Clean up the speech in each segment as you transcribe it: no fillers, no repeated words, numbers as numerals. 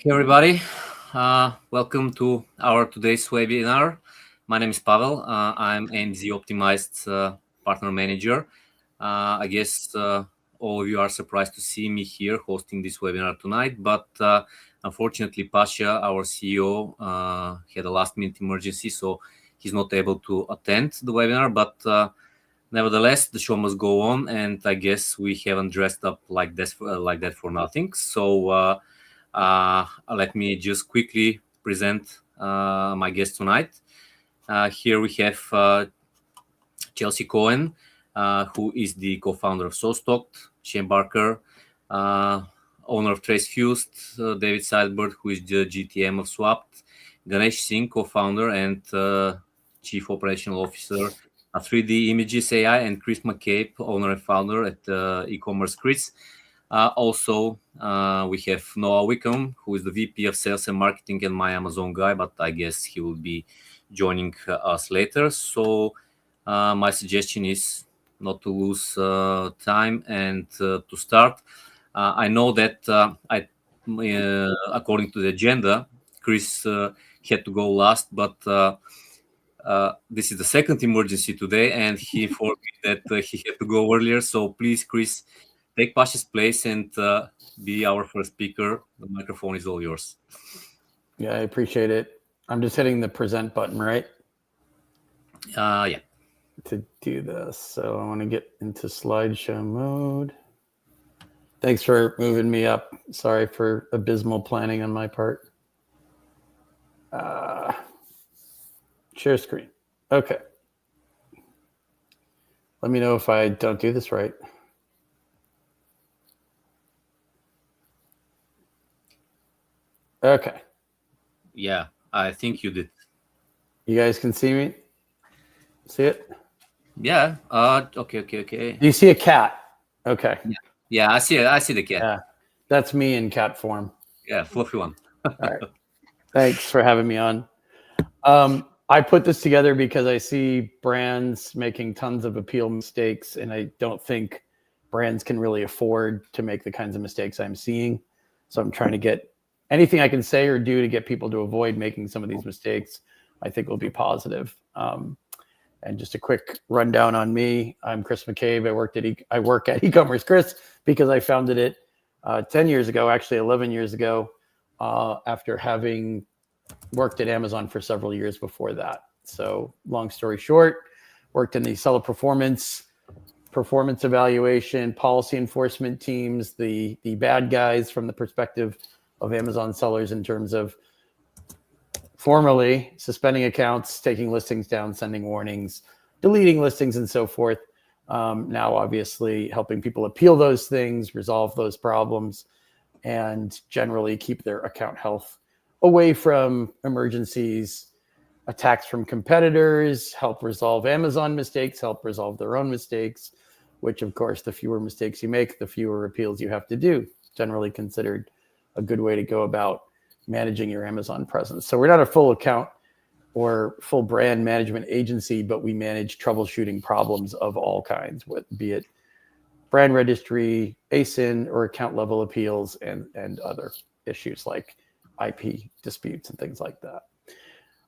Hey everybody, welcome to our today's webinar. My name is Pavel. I'm AMZ Optimized Partner Manager. I guess all of you are surprised to see me here hosting this webinar tonight, but unfortunately Pasha, our CEO, had a last-minute emergency, so he's not able to attend the webinar, but nevertheless, the show must go on, and I guess we haven't dressed up like that for nothing. So let me just quickly present my guest tonight. Here we have Chelsea Cohen, who is the co-founder of SoStocked, Shane Barker, owner of TraceFuse, David Seybert, who is the GTM of Swapt, Ganesh Singh, co-founder and chief operational officer at 3D Images AI, and Chris McCabe, owner and founder at ecommerceChris. Also, we have Noah Wickham, who is the VP of Sales and Marketing and my Amazon guy, but I guess he will be joining us later. So my suggestion is not to lose time and to start. I know that according to the agenda, Chris had to go last, but this is the second emergency today, and he informed me that he had to go earlier. So please, Chris, take Pasha's place and be our first speaker. The microphone is all yours. Yeah, I appreciate it. I'm just hitting the present button, right? Yeah. To do this. So I want to get into slideshow mode. Thanks for moving me up. Sorry for abysmal planning on my part. Share screen. Okay. Let me know if I don't do this right. Okay. Yeah, I think you did. You guys can see me? See it? Yeah. Okay. Do you see a cat? Okay. Yeah, I see it. I see the cat. Yeah, that's me in cat form. Yeah, fluffy one. All right. Thanks for having me on. I put this together because I see brands making tons of appeal mistakes, and I don't think brands can really afford to make the kinds of mistakes I'm seeing. So I'm trying to get anything I can say or do to get people to avoid making some of these mistakes, I think will be positive. And just a quick rundown on me. I'm Chris McCabe. I work at ecommerceChris because I founded it 10 years ago, actually 11 years ago, after having worked at Amazon for several years before that. So long story short, worked in the seller performance evaluation, policy enforcement teams, the bad guys from the perspective of Amazon sellers in terms of formally suspending accounts, taking listings down, sending warnings, deleting listings, and so forth. Now, obviously, helping people appeal those things, resolve those problems, and generally keep their account health away from emergencies, attacks from competitors, help resolve Amazon mistakes, help resolve their own mistakes, which, of course, the fewer mistakes you make, the fewer appeals you have to do, generally considered a good way to go about managing your Amazon presence. So we're not a full account or full brand management agency, but we manage troubleshooting problems of all kinds, be it brand registry, Asin, or account level appeals, and other issues like IP disputes and things like that.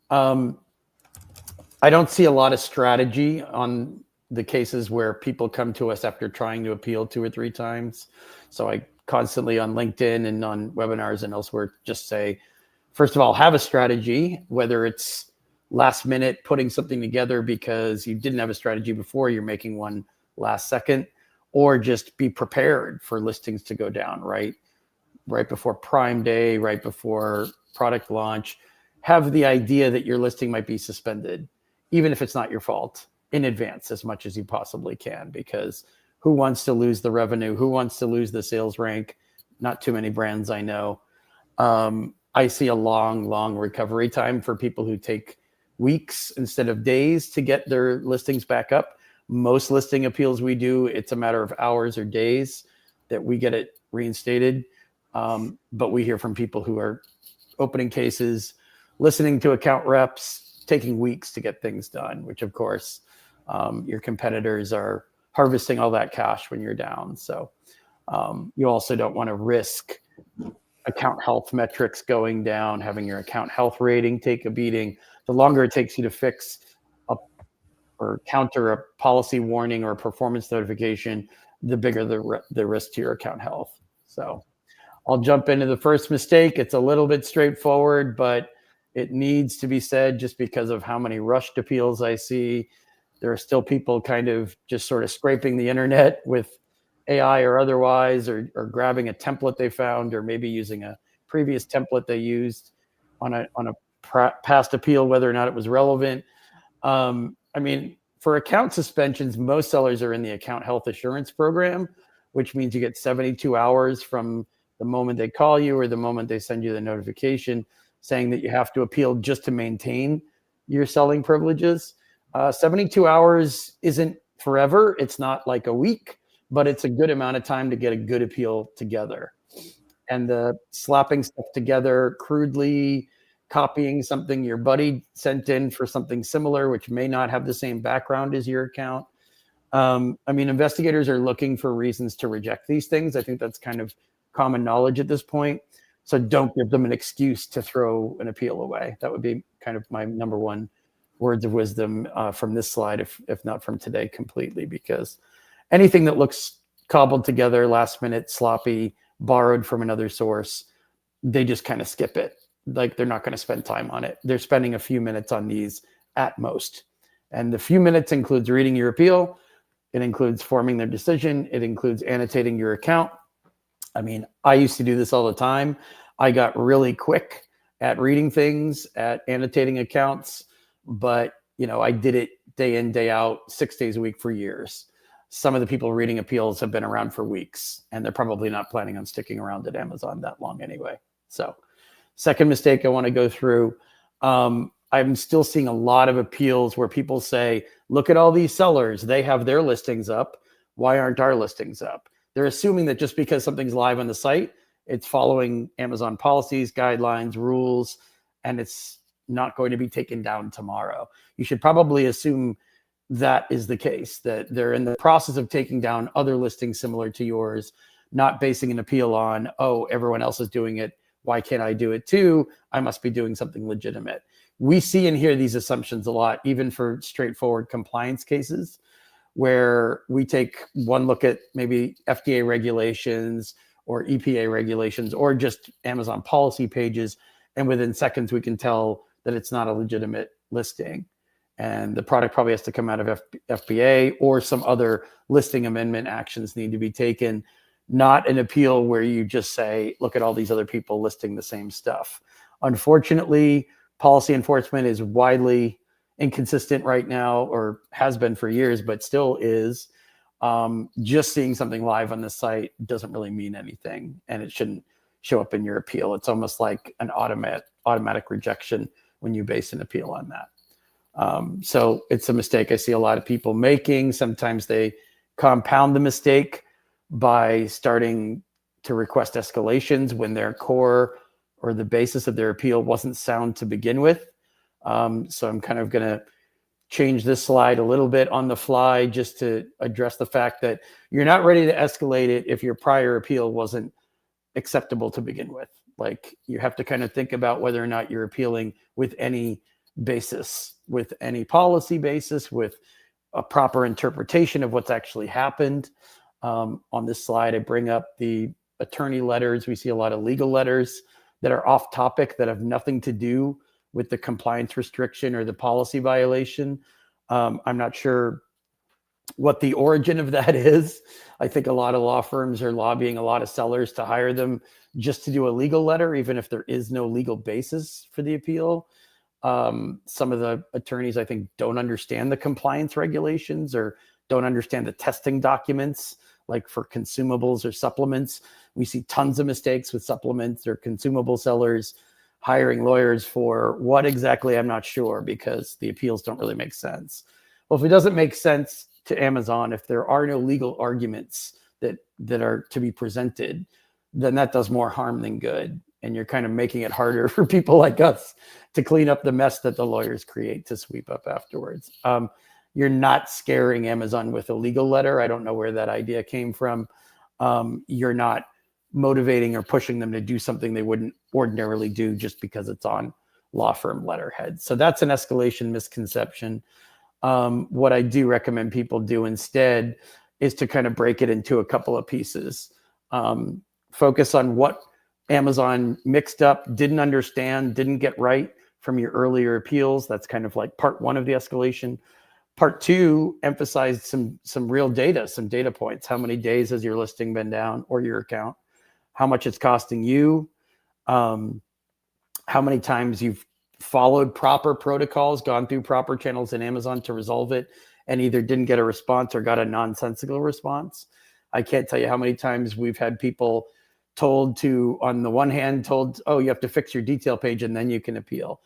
I don't see a lot of strategy on the cases where people come to us after trying to appeal 2 or 3 times. So I constantly on LinkedIn and on webinars and elsewhere just say, first of all, have a strategy, whether it's last minute putting something together because you didn't have a strategy before, you're making one last second, or just be prepared for listings to go down, right before Prime Day, right before product launch. Have the idea that your listing might be suspended, even if it's not your fault, in advance as much as you possibly can, because who wants to lose the revenue? Who wants to lose the sales rank? Not too many brands I know. I see a long recovery time for people who take weeks instead of days to get their listings back up. Most listing appeals we do, it's a matter of hours or days that we get it reinstated. But we hear from people who are opening cases, listening to account reps, taking weeks to get things done, which of course your competitors are harvesting all that cash when you're down. So you also don't want to risk account health metrics going down, having your account health rating take a beating, the longer it takes you to fix or counter a policy warning or a performance notification, the bigger the risk to your account health. So I'll jump into the first mistake. It's a little bit straightforward, but it needs to be said just because of how many rushed appeals I see. There are still people kind of just sort of scraping the internet with AI or otherwise, or grabbing a template they found, or maybe using a previous template they used on a past appeal, whether or not it was relevant. I mean, for account suspensions, most sellers are in the account health assurance program, which means you get 72 hours from the moment they call you or the moment they send you the notification saying that you have to appeal just to maintain your selling privileges. 72 hours isn't forever. It's not like a week, but it's a good amount of time to get a good appeal together. And the slapping stuff together crudely, copying something your buddy sent in for something similar, which may not have the same background as your account. I mean, investigators are looking for reasons to reject these things. I think that's kind of common knowledge at this point. So don't give them an excuse to throw an appeal away. That would be kind of my number one words of wisdom from this slide, if not from today completely, because anything that looks cobbled together, last minute, sloppy, borrowed from another source, they just kind of skip it. Like, they're not going to spend time on it. They're spending a few minutes on these at most. And the few minutes includes reading your appeal. It includes forming their decision. It includes annotating your account. I mean, I used to do this all the time. I got really quick at reading things, at annotating accounts, but I did it day in, day out, 6 days a week for years. Some of the people reading appeals have been around for weeks, and they're probably not planning on sticking around at Amazon that long anyway. So, second mistake I want to go through. I'm still seeing a lot of appeals where people say, look at all these sellers. They have their listings up. Why aren't our listings up? They're assuming that just because something's live on the site, it's following Amazon policies, guidelines, rules, and it's not going to be taken down tomorrow. You should probably assume that is the case, that they're in the process of taking down other listings similar to yours, not basing an appeal on, oh, everyone else is doing it. Why can't I do it too? I must be doing something legitimate. We see and hear these assumptions a lot, even for straightforward compliance cases, where we take one look at maybe FDA regulations or EPA regulations or just Amazon policy pages, and within seconds we can tell that it's not a legitimate listing. And the product probably has to come out of FBA, or some other listing amendment actions need to be taken. Not an appeal where you just say, look at all these other people listing the same stuff. Unfortunately, policy enforcement is widely inconsistent right now, or has been for years, but still is. Just seeing something live on the site doesn't really mean anything, and it shouldn't show up in your appeal. It's almost like an automatic rejection when you base an appeal on that. So it's a mistake I see a lot of people making. Sometimes they compound the mistake by starting to request escalations when their core or the basis of their appeal wasn't sound to begin with. So I'm kind of going to change this slide a little bit on the fly just to address the fact that you're not ready to escalate it if your prior appeal wasn't acceptable to begin with. Like, you have to kind of think about whether or not you're appealing with any basis, with any policy basis, with a proper interpretation of what's actually happened. On this slide, I bring up the attorney letters. We see a lot of legal letters that are off topic, that have nothing to do with the compliance restriction or the policy violation. I'm not sure what the origin of that is. I think a lot of law firms are lobbying a lot of sellers to hire them just to do a legal letter, even if there is no legal basis for the appeal. Some of the attorneys, I think, don't understand the compliance regulations, or don't understand the testing documents, like for consumables or supplements. We see tons of mistakes with supplements or consumable sellers hiring lawyers for what exactly, I'm not sure, because the appeals don't really make sense. Well, if it doesn't make sense to Amazon, if there are no legal arguments that are to be presented, then that does more harm than good. And you're kind of making it harder for people like us to clean up the mess that the lawyers create to sweep up afterwards. You're not scaring Amazon with a legal letter. I don't know where that idea came from. You're not motivating or pushing them to do something they wouldn't ordinarily do just because it's on law firm letterhead. So that's an escalation misconception. What I do recommend people do instead is to kind of break it into a couple of pieces. Focus on what Amazon mixed up, didn't understand, didn't get right from your earlier appeals. That's kind of like part one of the escalation. Part two, emphasize some real data, some data points. How many days has your listing been down or your account? How much it's costing you? How many times you've followed proper protocols, gone through proper channels in Amazon to resolve it, and either didn't get a response or got a nonsensical response. I can't tell you how many times we've had people told to, on the one hand, told, oh, you have to fix your detail page and then you can appeal.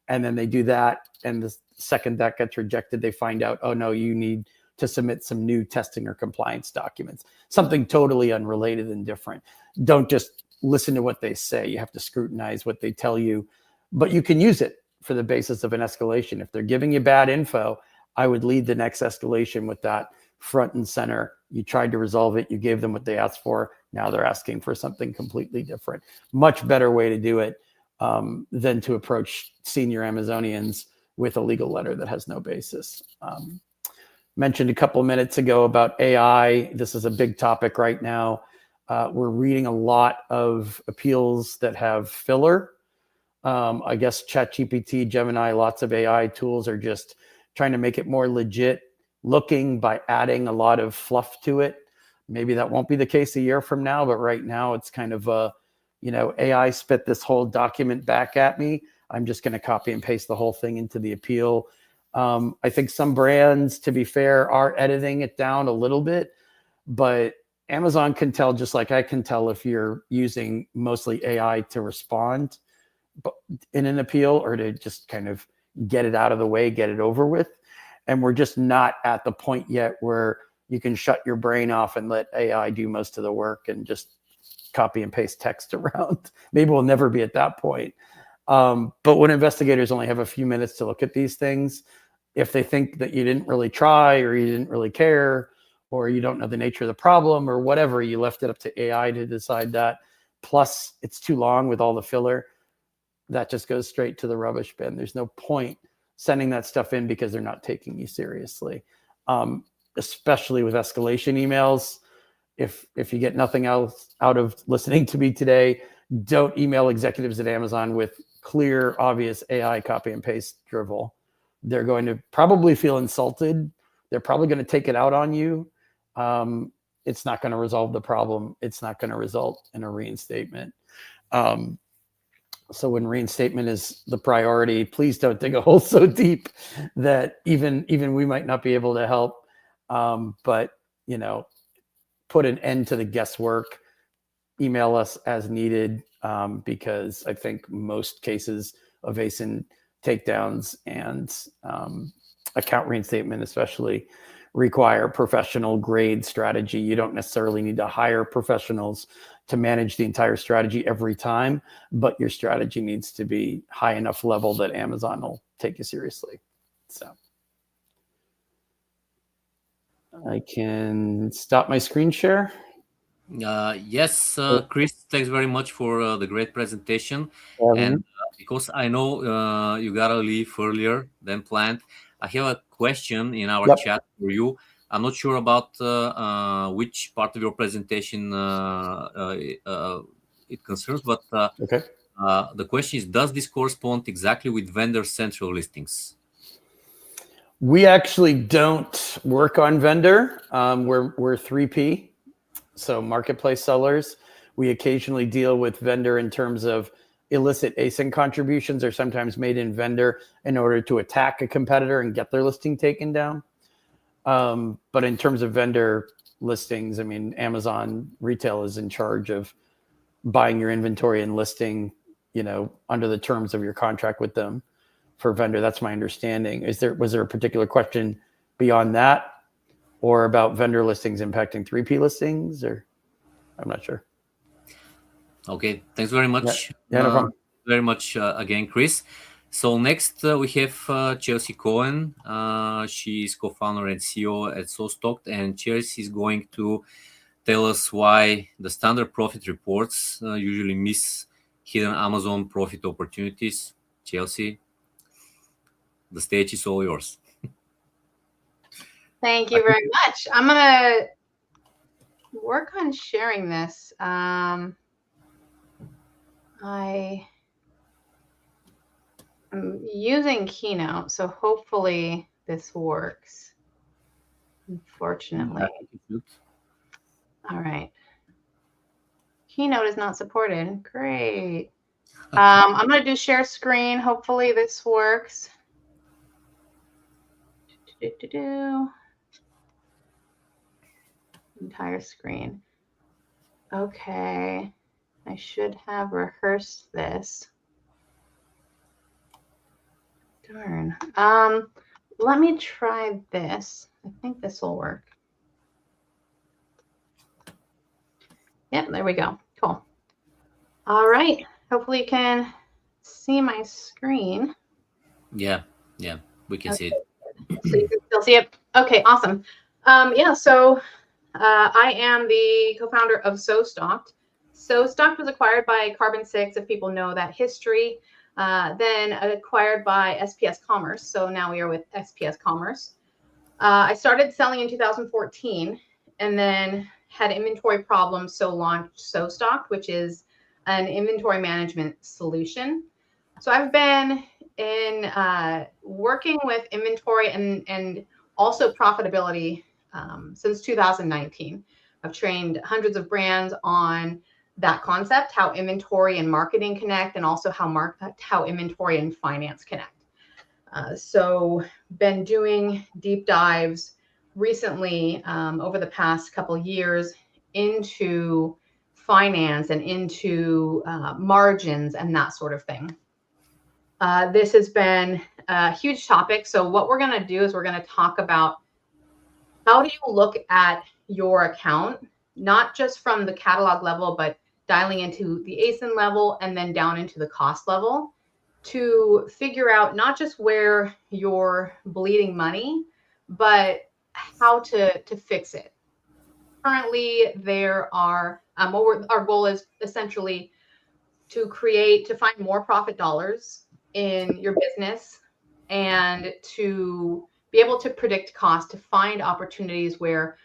And then they do that. And the second that gets rejected, they find out, oh, no, you need to submit some new testing or compliance documents, something totally unrelated and different. Don't just listen to what they say. You have to scrutinize what they tell you, but you can use it for the basis of an escalation. If they're giving you bad info, I would lead the next escalation with that front and center. You tried to resolve it. You gave them what they asked for. Now they're asking for something completely different. Much better way to do it than to approach senior Amazonians with a legal letter that has no basis. Mentioned a couple of minutes ago about AI. This is a big topic right now. We're reading a lot of appeals that have filler. I guess ChatGPT, Gemini, lots of AI tools are just trying to make it more legit looking by adding a lot of fluff to it. Maybe that won't be the case a year from now, but right now it's kind of AI spit this whole document back at me. I'm just going to copy and paste the whole thing into the appeal. I think some brands, to be fair, are editing it down a little bit, but Amazon can tell, just like I can tell, if you're using mostly AI to respond in an appeal or to just kind of get it out of the way, get it over with. And we're just not at the point yet where you can shut your brain off and let AI do most of the work and just copy and paste text around. Maybe we'll never be at that point. But when investigators only have a few minutes to look at these things, if they think that you didn't really try or you didn't really care or you don't know the nature of the problem or whatever, you left it up to AI to decide that, plus it's too long with all the filler, that just goes straight to the rubbish bin. There's no point sending that stuff in because they're not taking you seriously, especially with escalation emails. If you get nothing else out of listening to me today, don't email executives at Amazon with clear, obvious AI copy and paste drivel. They're going to probably feel insulted. They're probably going to take it out on you. It's not going to resolve the problem. It's not going to result in a reinstatement. So when reinstatement is the priority, please don't dig a hole so deep that even we might not be able to help. But put an end to the guesswork. Email us as needed, because I think most cases of Asin takedowns and account reinstatement especially require professional grade strategy. You don't necessarily need to hire professionals to manage the entire strategy every time, but your strategy needs to be high enough level that Amazon will take you seriously. So I can stop my screen share. Yes, Chris, thanks very much for the great presentation. And because I know you gotta leave earlier than planned, I have a question in our chat for you. I'm not sure about which part of your presentation it concerns, but the question is, does this correspond exactly with vendor central listings? We actually don't work on vendor. We're 3P. So marketplace sellers. We occasionally deal with vendor in terms of illicit ASIN contributions are sometimes made in vendor in order to attack a competitor and get their listing taken down. But in terms of vendor listings, I mean, Amazon retail is in charge of buying your inventory and listing, under the terms of your contract with them for vendor. That's my understanding. Was there a particular question beyond that? Or about vendor listings impacting 3P listings, or I'm not sure. Okay, thanks very much. Yeah, no problem. Very much again, Chris. So next we have Chelsea Cohen. She is co-founder and CEO at SoStocked, and Chelsea is going to tell us why the standard profit reports usually miss hidden Amazon profit opportunities. Chelsea, the stage is all yours. Thank you very much. I'm going to work on sharing this. I'm using Keynote, so hopefully this works. Unfortunately. All right. Keynote is not supported. Great. I'm going to do share screen. Hopefully this works. Entire screen. Okay. I should have rehearsed this. Darn. Let me try this. I think this will work. Yep, there we go. Cool. All right. Hopefully you can see my screen. Yeah, we can see it. So you can still see it. Okay, awesome. Yeah, so I am the co-founder of SoStocked. SoStocked was acquired by Carbon6, if people know that history, then acquired by SPS Commerce. So now we are with SPS Commerce. I started selling in 2014 and then had inventory problems, so launched SoStocked, which is an inventory management solution. So I've been in working with inventory and also profitability since 2019. I've trained hundreds of brands on that concept, how inventory and marketing connect, and also how inventory and finance connect. So been doing deep dives recently over the past couple of years into finance and into margins and that sort of thing. This has been a huge topic. So what we're going to do is we're going to talk about how do you look at your account, not just from the catalog level, but dialing into the Asin level and then down into the cost level to figure out not just where you're bleeding money, but how to fix it. Currently, there are, our goal is essentially to find more profit dollars in your business and to be able to predict cost, to find opportunities where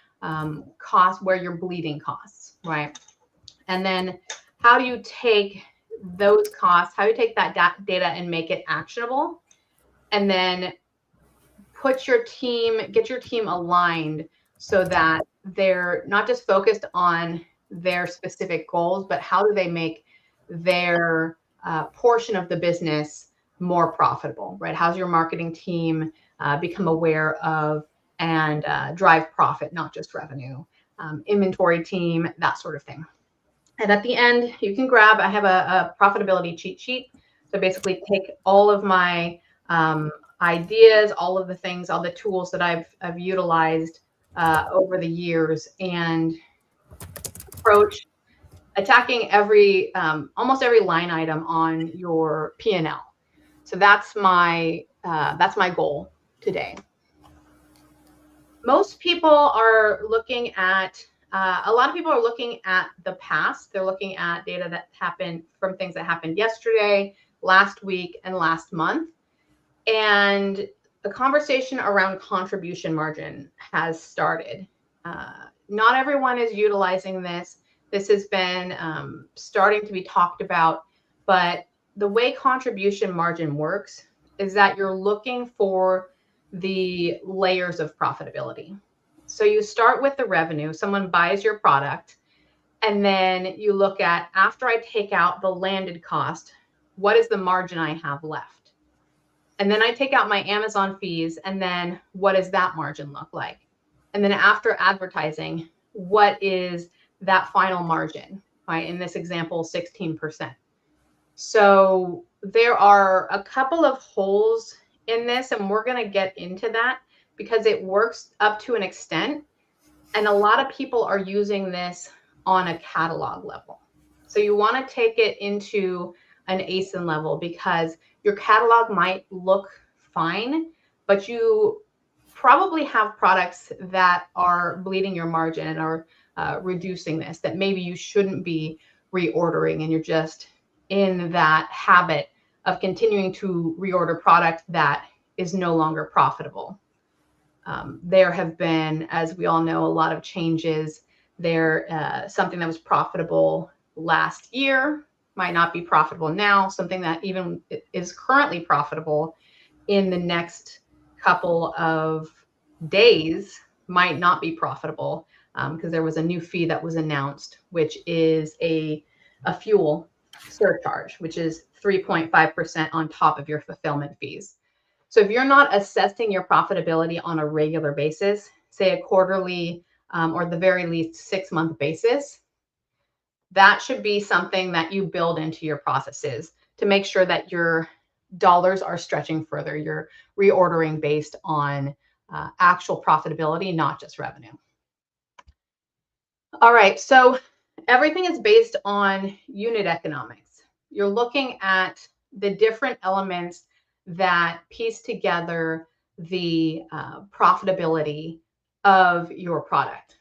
where you're bleeding costs, right? And then how do you take those costs, how do you take that data and make it actionable? And then get your team aligned so that they're not just focused on their specific goals, but how do they make their portion of the business more profitable, right? How's your marketing team become aware of and drive profit, not just revenue, inventory team, that sort of thing. And at the end, you can grab, I have a profitability cheat sheet. So basically take all of my ideas, all of the things, all the tools that I've utilized over the years and approach attacking almost every line item on your P&L. So that's my goal today. Most people are looking at, a lot of people are looking at the past. They're looking at data that happened from things that happened yesterday, last week, and last month. And a conversation around contribution margin has started. Not everyone is utilizing this. This has been starting to be talked about, but the way contribution margin works is that you're looking for the layers of profitability. So you start with the revenue, someone buys your product, and then you look at, after I take out the landed cost, what is the margin I have left? And then I take out my Amazon fees, and then what does that margin look like? And then after advertising, what is that final margin, right? In this example, 16%. So there are a couple of holes in this, and we're going to get into that because it works up to an extent. And a lot of people are using this on a catalog level. So you want to take it into an Asin level because your catalog might look fine, but you probably have products that are bleeding your margin and are reducing this, that maybe you shouldn't be reordering and you're just in that habit of continuing to reorder product that is no longer profitable. There have been, as we all know, a lot of changes there. Something that was profitable last year might not be profitable now. Something that even is currently profitable in the next couple of days might not be profitable because there was a new fee that was announced, which is a fuel surcharge, which is 3.5% on top of your fulfillment fees. So if you're not assessing your profitability on a regular basis, say a quarterly or the very least 6-month basis, that should be something that you build into your processes to make sure that your dollars are stretching further. You're reordering based on actual profitability, not just revenue. All right, so everything is based on unit economics. You're looking at the different elements that piece together the profitability of your product.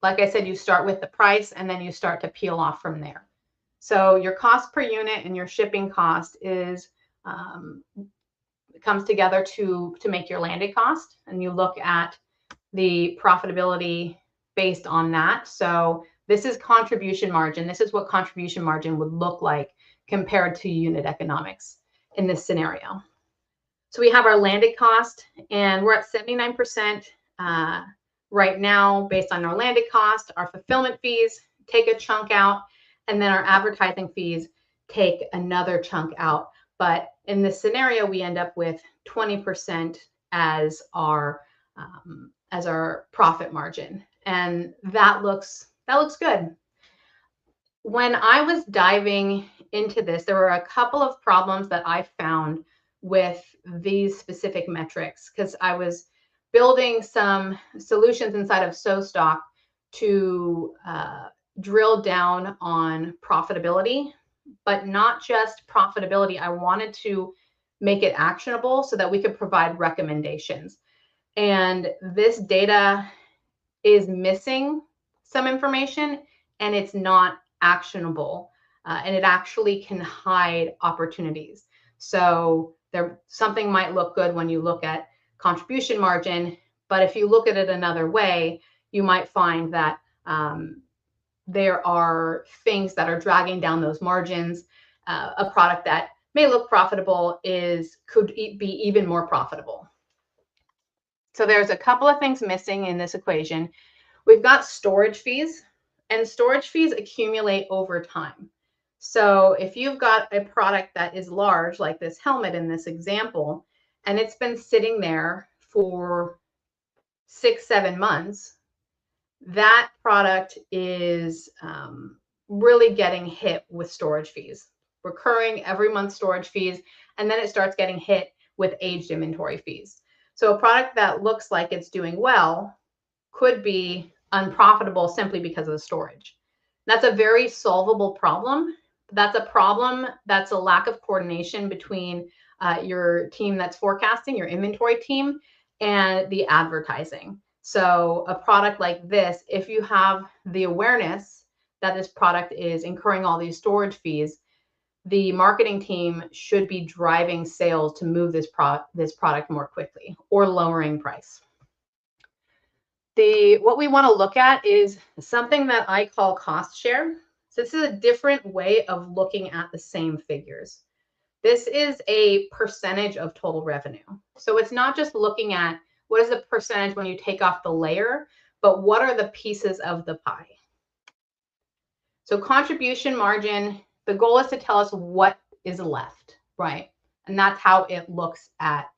Like I said, you start with the price and then you start to peel off from there. So your cost per unit and your shipping cost is comes together to make your landed cost, and you look at the profitability based on that. So this is contribution margin. This is what contribution margin would look like compared to unit economics in this scenario. So we have our landed cost, and we're at 79% right now based on our landed cost. Our fulfillment fees take a chunk out, and then our advertising fees take another chunk out. But in this scenario, we end up with 20% as our profit margin, and that looks good. When I was diving into this, there were a couple of problems that I found with these specific metrics because I was building some solutions inside of SoStocked to drill down on profitability, but not just profitability. I wanted to make it actionable so that we could provide recommendations. And this data is missing some information, and it's not actionable, and it actually can hide opportunities. So something might look good when you look at contribution margin, but if you look at it another way, you might find that there are things that are dragging down those margins. A product that may look profitable could be even more profitable. So there's a couple of things missing in this equation. We've got storage fees, and storage fees accumulate over time. So if you've got a product that is large, like this helmet in this example, and it's been sitting there for 6-7 months, that product is really getting hit with storage fees, recurring every month storage fees, and then it starts getting hit with aged inventory fees. So a product that looks like it's doing well could be unprofitable simply because of the storage. That's a very solvable problem. That's a problem that's a lack of coordination between your team that's forecasting, your inventory team, and the advertising. So a product like this, if you have the awareness that this product is incurring all these storage fees, the marketing team should be driving sales to move this product more quickly or lowering price. What we want to look at is something that I call cost share. So this is a different way of looking at the same figures. This is a percentage of total revenue. So it's not just looking at what is the percentage when you take off the layer, but what are the pieces of the pie? So contribution margin, the goal is to tell us what is left, right? And that's how it looks at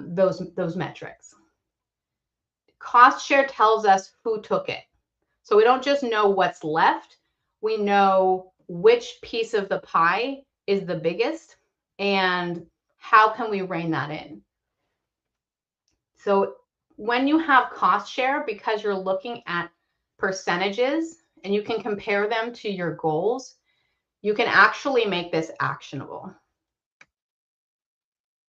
those metrics. Cost share tells us who took it. So we don't just know what's left, we know which piece of the pie is the biggest and how can we rein that in. So when you have cost share, because you're looking at percentages and you can compare them to your goals, you can actually make this actionable.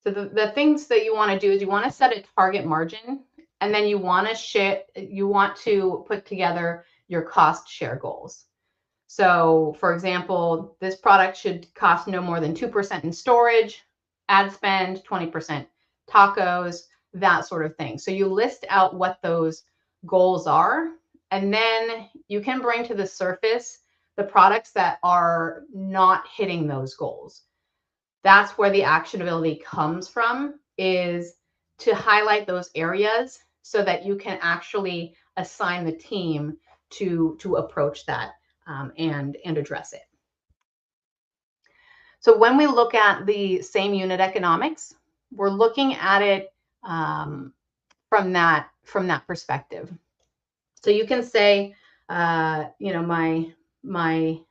So the things that you want to do is you want to set a target margin and then you want to put together your cost share goals. So for example, this product should cost no more than 2% in storage, ad spend, 20% tacos, that sort of thing. So you list out what those goals are, and then you can bring to the surface the products that are not hitting those goals. That's where the actionability comes from, is to highlight those areas so that you can actually assign the team to approach that and address it. So when we look at the same unit economics, we're looking at it from that perspective. So you can say, my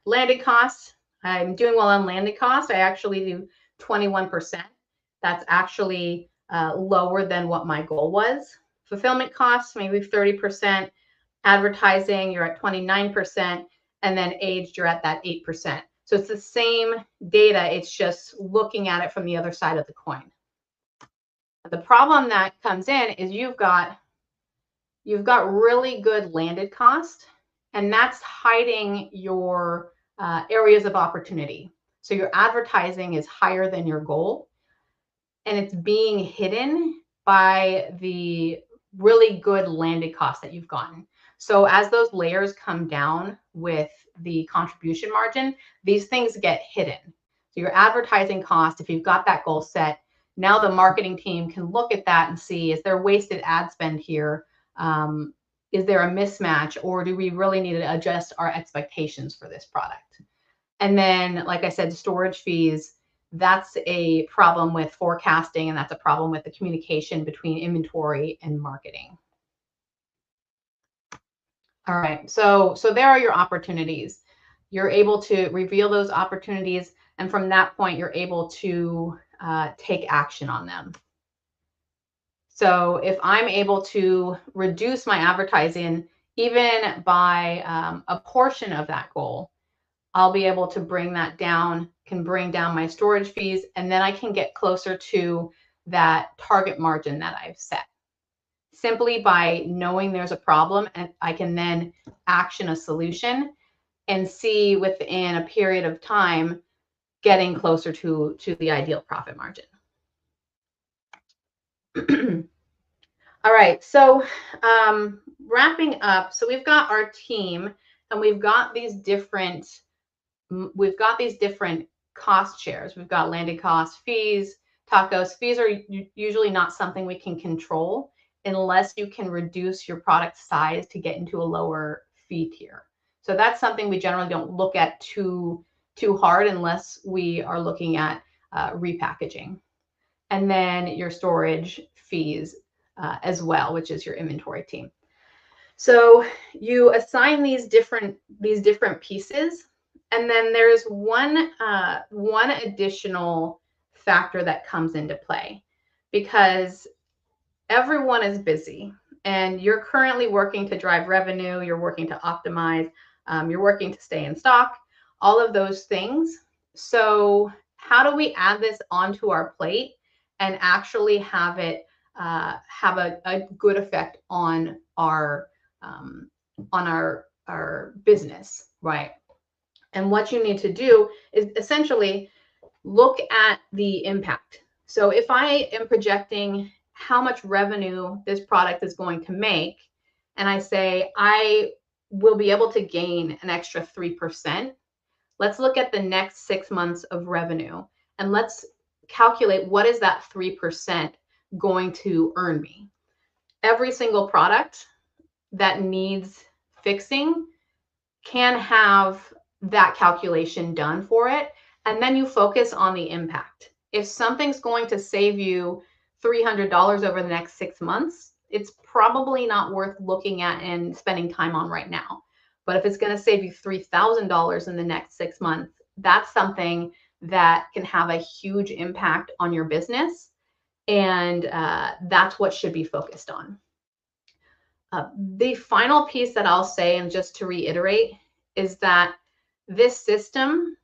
landed costs, I'm doing well on landed cost. I actually do 21%. That's actually lower than what my goal was. Fulfillment costs, maybe 30%. Advertising, you're at 29%. And then aged, you're at that 8%. So it's the same data. It's just looking at it from the other side of the coin. The problem that comes in is you've got really good landed cost, and that's hiding your areas of opportunity. So your advertising is higher than your goal, and it's being hidden by the really good landed cost that you've gotten. So as those layers come down with the contribution margin, these things get hidden. So your advertising cost, if you've got that goal set, now the marketing team can look at that and see, is there wasted ad spend here? Is there a mismatch, or do we really need to adjust our expectations for this product? And then, like I said, storage fees, that's a problem with forecasting, and that's a problem with the communication between inventory and marketing. All right, so there are your opportunities. You're able to reveal those opportunities, and from that point, you're able to take action on them. So if I'm able to reduce my advertising even by a portion of that goal, I'll be able to bring that down, can bring down my storage fees, and then I can get closer to that target margin that I've set. Simply by knowing there's a problem, and I can then action a solution and see within a period of time getting closer to the ideal profit margin. All right, so wrapping up, so we've got our team, and we've got these different cost shares. We've got landed cost, fees, tacos. Fees are usually not something we can control unless you can reduce your product size to get into a lower fee tier. So that's something we generally don't look at too hard unless we are looking at repackaging. And then your storage fees as well, which is your inventory team. So you assign these different pieces, and then there's one additional factor that comes into play, because everyone is busy, and you're currently working to drive revenue, you're working to optimize, you're working to stay in stock, all of those things. So how do we add this onto our plate and actually have it have a good effect on our business, right? And what you need to do is essentially look at the impact. So if I am projecting how much revenue this product is going to make, and I say I will be able to gain an extra 3%, let's look at the next 6 months of revenue, and let's calculate what is that 3% going to earn me. Every single product that needs fixing can have that calculation done for it, and then you focus on the impact. If something's going to save you $300 over the next 6 months, it's probably not worth looking at and spending time on right now. But if it's going to save you $3,000 in the next 6 months, that's something that can have a huge impact on your business, and that's what should be focused on. The final piece that I'll say, and just to reiterate, is that this system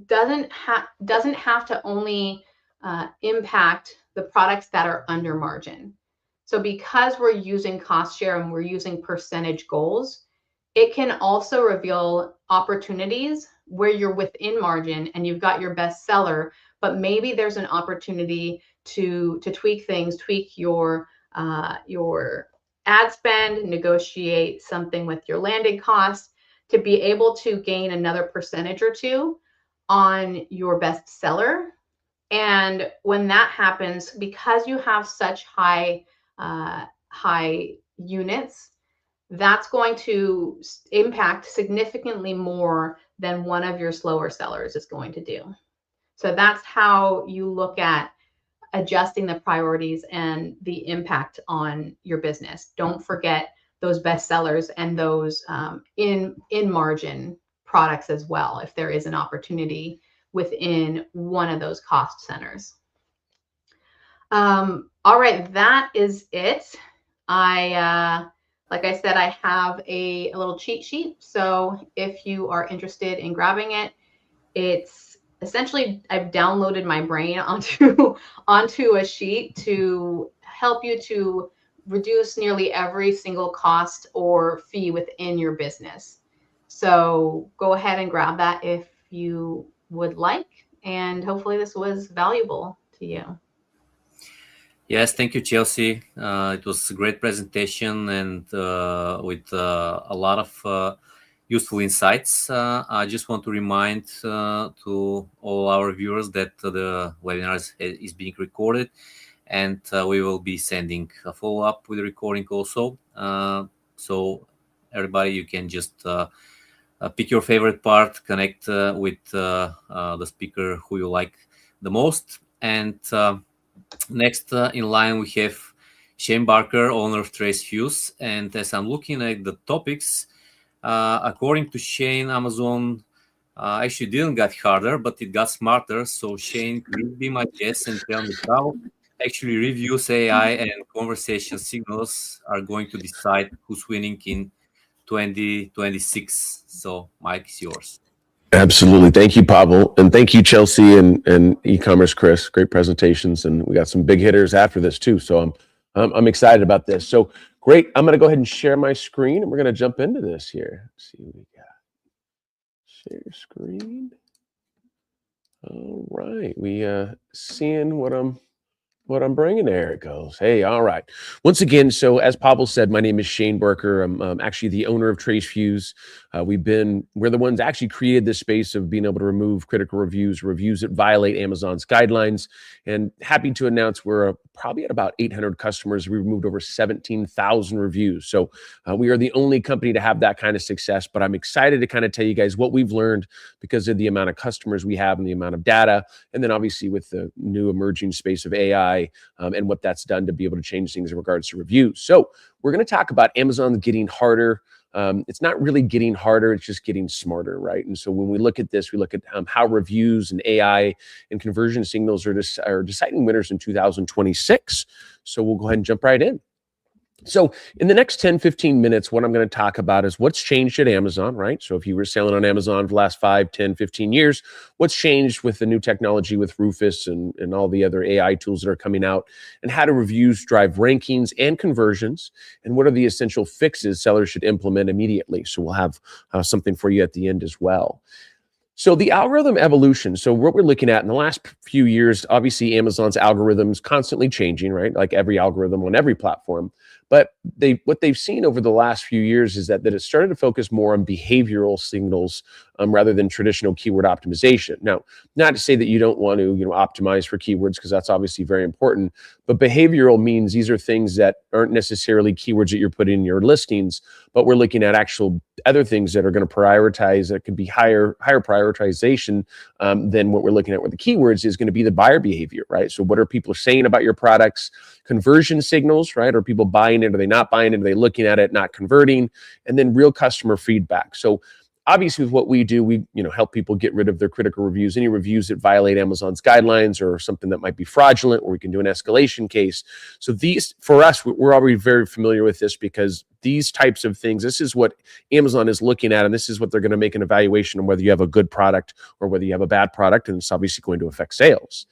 doesn't have to only impact the products that are under margin. So because we're using cost share and we're using percentage goals, it can also reveal opportunities where you're within margin and you've got your best seller, but maybe there's an opportunity to tweak things, tweak your ad spend, negotiate something with your landing cost to be able to gain another percentage or two on your best seller. And when that happens, because you have such high units, that's going to impact significantly more than one of your slower sellers is going to do. So that's how you look at adjusting the priorities and the impact on your business. Don't forget those best sellers and those in margin products as well, if there is an opportunity within one of those cost centers. All right, that is it. Like I said, I have a little cheat sheet. So if you are interested in grabbing it, it's essentially, I've downloaded my brain onto a sheet to help you to reduce nearly every single cost or fee within your business. So go ahead and grab that if you would like, and hopefully this was valuable to you. Yes, thank you, Chelsea. It was a great presentation and with a lot of useful insights. I just want to remind to all our viewers that the webinar is being recorded, and we will be sending a follow-up with the recording also. So everybody, you can just pick your favorite part, connect with the speaker who you like the most. And next in line, we have Shane Barker, owner of TraceFuse. And as I'm looking at the topics, according to Shane, Amazon actually didn't get harder, but it got smarter. So Shane, please be my guest and tell me how actually reviews, AI, and conversation signals are going to decide who's winning in 2026. So Mike is yours. Absolutely. Thank you, Pavel. And thank you, Chelsea and ecommerceChris. Great presentations. And we got some big hitters after this too. So I'm excited about this. So great. I'm going to go ahead and share my screen and we're going to jump into this here. Let's see what we got. Share screen. All right. We seeing what I'm bringing. There it goes. Hey, all right. Once again, so as Pavel said, my name is Shane Barker. I'm actually the owner of TraceFuse. We're the ones actually created this space of being able to remove critical reviews that violate Amazon's guidelines. And happy to announce we're probably at about 800 customers. We removed over 17,000 reviews. So we are the only company to have that kind of success. But I'm excited to kind of tell you guys what we've learned because of the amount of customers we have and the amount of data. And then obviously with the new emerging space of AI, and what that's done to be able to change things in regards to reviews. So we're going to talk about Amazon getting harder. It's not really getting harder, it's just getting smarter, right? And so when we look at this, we look at how reviews and AI and conversion signals are deciding winners in 2026. So we'll go ahead and jump right in. So in the next 10, 15 minutes, what I'm going to talk about is what's changed at Amazon, right? So if you were selling on Amazon for the last 5, 10, 15 years, what's changed with the new technology with Rufus and all the other AI tools that are coming out, and how do reviews drive rankings and conversions, and what are the essential fixes sellers should implement immediately? So we'll have something for you at the end as well. So the algorithm evolution, so what we're looking at in the last few years, obviously Amazon's algorithms constantly changing, right? Like every algorithm on every platform. But what they've seen over the last few years is that it started to focus more on behavioral signals rather than traditional keyword optimization. Now, not to say that you don't want to optimize for keywords, because that's obviously very important, but behavioral means these are things that aren't necessarily keywords that you're putting in your listings, but we're looking at actual other things that are going to prioritize, that could be higher prioritization than what we're looking at with the keywords is going to be the buyer behavior, right? So what are people saying about your products? Conversion signals, right? Are people buying it? Are they not buying it? Are they looking at it, not converting? And then real customer feedback. So obviously with what we do, we help people get rid of their critical reviews, any reviews that violate Amazon's guidelines or something that might be fraudulent, or we can do an escalation case. So these, for us, we're already very familiar with this because these types of things, this is what Amazon is looking at, and this is what they're going to make an evaluation on whether you have a good product or whether you have a bad product, and it's obviously going to affect sales.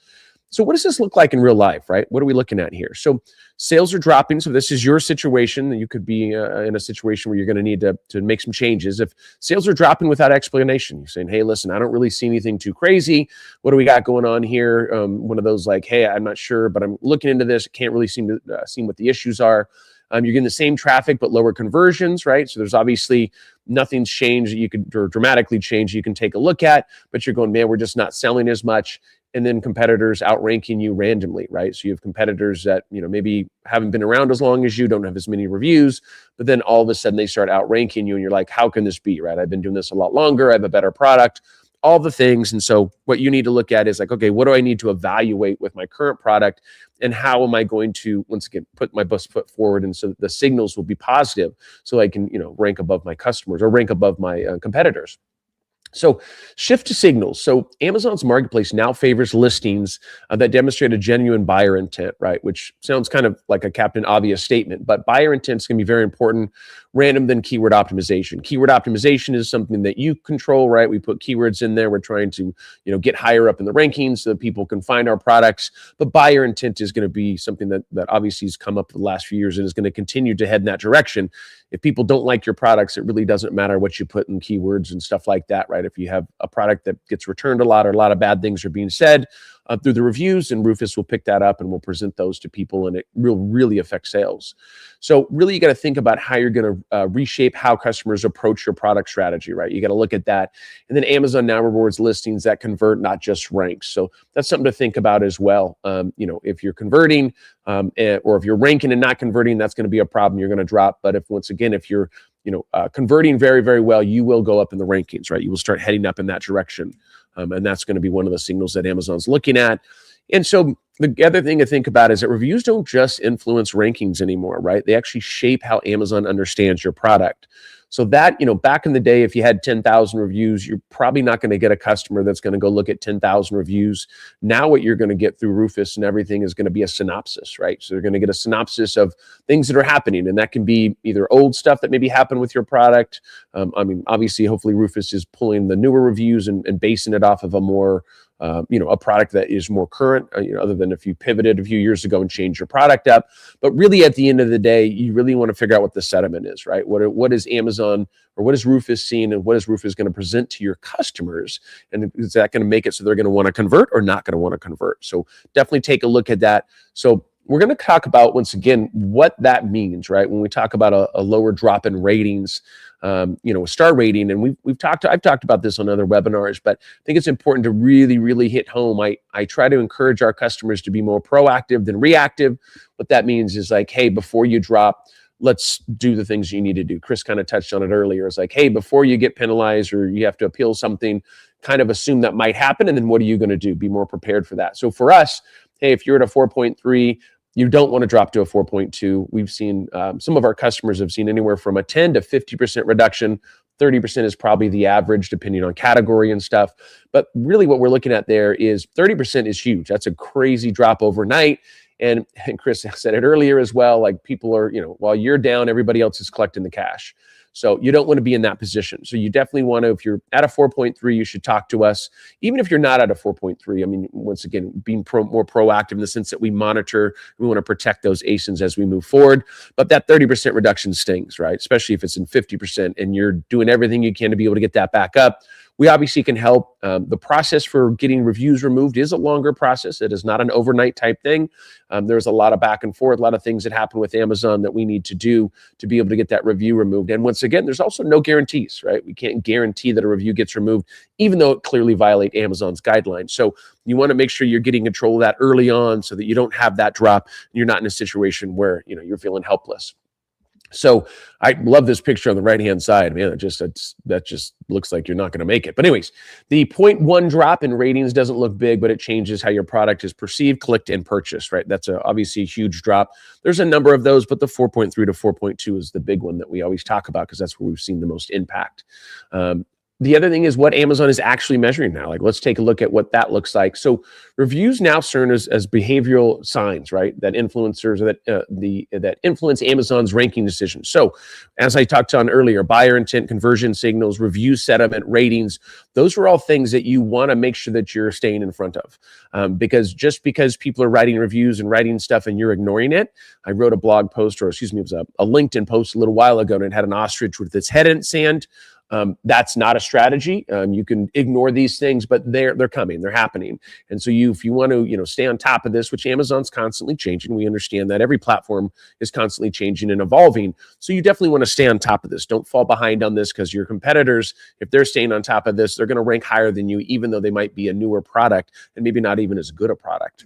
So what does this look like in real life, right? What are we looking at here? So sales are dropping. So this is your situation. You could be in a situation where you're going to need to make some changes. If sales are dropping without explanation, you're saying, hey, listen, I don't really see anything too crazy. What do we got going on here? One of those like, hey, I'm not sure, but I'm looking into this. Can't really seem to see what the issues are. You're getting the same traffic, but lower conversions, right? So there's obviously nothing's changed that you could, or dramatically change, you can take a look at, but you're going, man, we're just not selling as much. And then competitors outranking you randomly, right? So you have competitors that, maybe haven't been around as long as you, don't have as many reviews, but then all of a sudden they start outranking you and you're like, how can this be, right? I've been doing this a lot longer. I have a better product, all the things. And so what you need to look at is like, okay, what do I need to evaluate with my current product? And how am I going to, once again, put my best foot forward? And so the signals will be positive so I can, rank above my customers or rank above my competitors. So shift to signals. So Amazon's marketplace now favors listings that demonstrate a genuine buyer intent, right? Which sounds kind of like a Captain Obvious statement, but buyer intent is going to be very important. Random than keyword optimization. Keyword optimization is something that you control, right? We put keywords in there. We're trying to, get higher up in the rankings so that people can find our products. But buyer intent is going to be something that obviously has come up the last few years and is going to continue to head in that direction. If people don't like your products, it really doesn't matter what you put in keywords and stuff like that, right? If you have a product that gets returned a lot or a lot of bad things are being said through the reviews, and Rufus will pick that up and will present those to people, and it will really affect sales. So really, you got to think about how you're going to reshape how customers approach your product strategy, right? You got to look at that. And then Amazon now rewards listings that convert, not just ranks. So that's something to think about as well. If you're converting or if you're ranking and not converting, that's going to be a problem. You're going to drop. But if you're converting very, very well, you will go up in the rankings, right? You will start heading up in that direction. And that's going to be one of the signals that Amazon's looking at. And so the other thing to think about is that reviews don't just influence rankings anymore, right? They actually shape how Amazon understands your product. So that, back in the day, if you had 10,000 reviews, you're probably not going to get a customer that's going to go look at 10,000 reviews. Now what you're going to get through Rufus and everything is going to be a synopsis, right? So they're going to get a synopsis of things that are happening. And that can be either old stuff that maybe happened with your product. Obviously, hopefully Rufus is pulling the newer reviews and basing it off of a more a product that is more current, other than if you pivoted a few years ago and changed your product up. But really, at the end of the day, you really want to figure out what the sentiment is, right? What is Amazon or what is Rufus seeing, and what is Rufus going to present to your customers? And is that going to make it so they're going to want to convert or not going to want to convert? So definitely take a look at that. So we're going to talk about, once again, what that means, right? When we talk about a lower drop in ratings, a star rating, and I've talked about this on other webinars, but I think it's important to really, really hit home. I try to encourage our customers to be more proactive than reactive. What that means is like, hey, before you drop, let's do the things you need to do. Chris kind of touched on it earlier. It's like, hey, before you get penalized or you have to appeal something, kind of assume that might happen. And then what are you going to do? Be more prepared for that. So for us, hey, if you're at a 4.3, you don't want to drop to a 4.2. We've seen some of our customers have seen anywhere from a 10 to 50% reduction. 30% is probably the average, depending on category and stuff. But really what we're looking at there is 30% is huge. That's a crazy drop overnight. And Chris said it earlier as well, like people are, while you're down, everybody else is collecting the cash. So you don't want to be in that position. So you definitely want to, if you're at a 4.3, you should talk to us. Even if you're not at a 4.3, I mean, once again, being more proactive in the sense that we monitor, we want to protect those ASINs as we move forward. But that 30% reduction stings, right? Especially if it's in 50% and you're doing everything you can to be able to get that back up. We obviously can help. The process for getting reviews removed is a longer process. It is not an overnight type thing. There's a lot of back and forth, a lot of things that happen with Amazon that we need to do to be able to get that review removed. And once again, there's also no guarantees, right? We can't guarantee that a review gets removed, even though it clearly violates Amazon's guidelines. So you want to make sure you're getting control of that early on so that you don't have that drop. And you're not in a situation where, you're feeling helpless. So I love this picture on the right-hand side. Man, that just looks like you're not going to make it. But anyways, the 0.1 drop in ratings doesn't look big, but it changes how your product is perceived, clicked, and purchased, right? That's obviously a huge drop. There's a number of those, but the 4.3 to 4.2 is the big one that we always talk about because that's where we've seen the most impact. the other thing is what Amazon is actually measuring now. Like, let's take a look at what that looks like. So reviews now serve as behavioral signs, right? That influencers that influence Amazon's ranking decisions. So as I talked on earlier, buyer intent, conversion signals, review sentiment, ratings, those are all things that you want to make sure that you're staying in front of. Because just because people are writing reviews and writing stuff and you're ignoring it, I wrote a blog post, or excuse me, it was a LinkedIn post a little while ago, and it had an ostrich with its head in sand. That's not a strategy. You can ignore these things, but they're coming, they're happening. And so if you want to, stay on top of this, which Amazon's constantly changing, we understand that every platform is constantly changing and evolving. So you definitely want to stay on top of this. Don't fall behind on this, because your competitors, if they're staying on top of this, they're going to rank higher than you, even though they might be a newer product and maybe not even as good a product.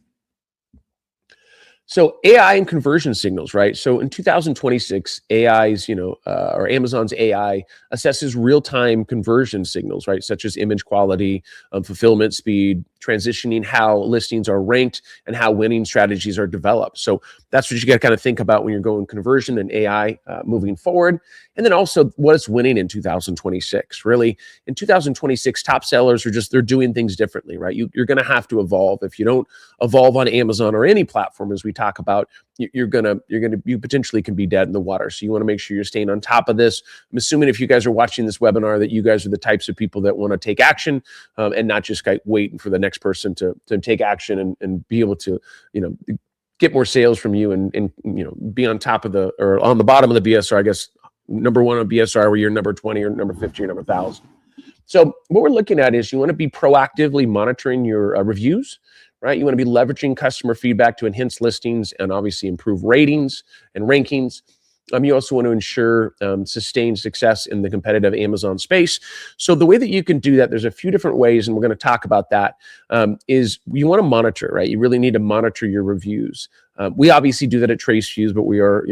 So AI and conversion signals, right? So in 2026, AI's, or Amazon's AI assesses real-time conversion signals, right? Such as image quality, fulfillment speed, transitioning how listings are ranked, and how winning strategies are developed. So that's what you got to kind of think about when you're going conversion and AI moving forward. And then also what's winning in 2026. Really, in 2026, top sellers they're doing things differently, right? You're going to have to evolve. If you don't evolve on Amazon or any platform, as we talk about, you potentially can be dead in the water. So you want to make sure you're staying on top of this. I'm assuming if you guys are watching this webinar that you guys are the types of people that want to take action, and not just waiting for the next person to take action and be able to, get more sales from you and be on top of or on the bottom of the BSR, I guess, number one on BSR, where you're number 20 or number 50 or number 1,000. So what we're looking at is you want to be proactively monitoring your reviews, right? You want to be leveraging customer feedback to enhance listings and obviously improve ratings and rankings. You also want to ensure sustained success in the competitive Amazon space. So the way that you can do that, there's a few different ways, and we're going to talk about that, is you want to monitor, right? You really need to monitor your reviews. We obviously do that at TraceFuse, but we are,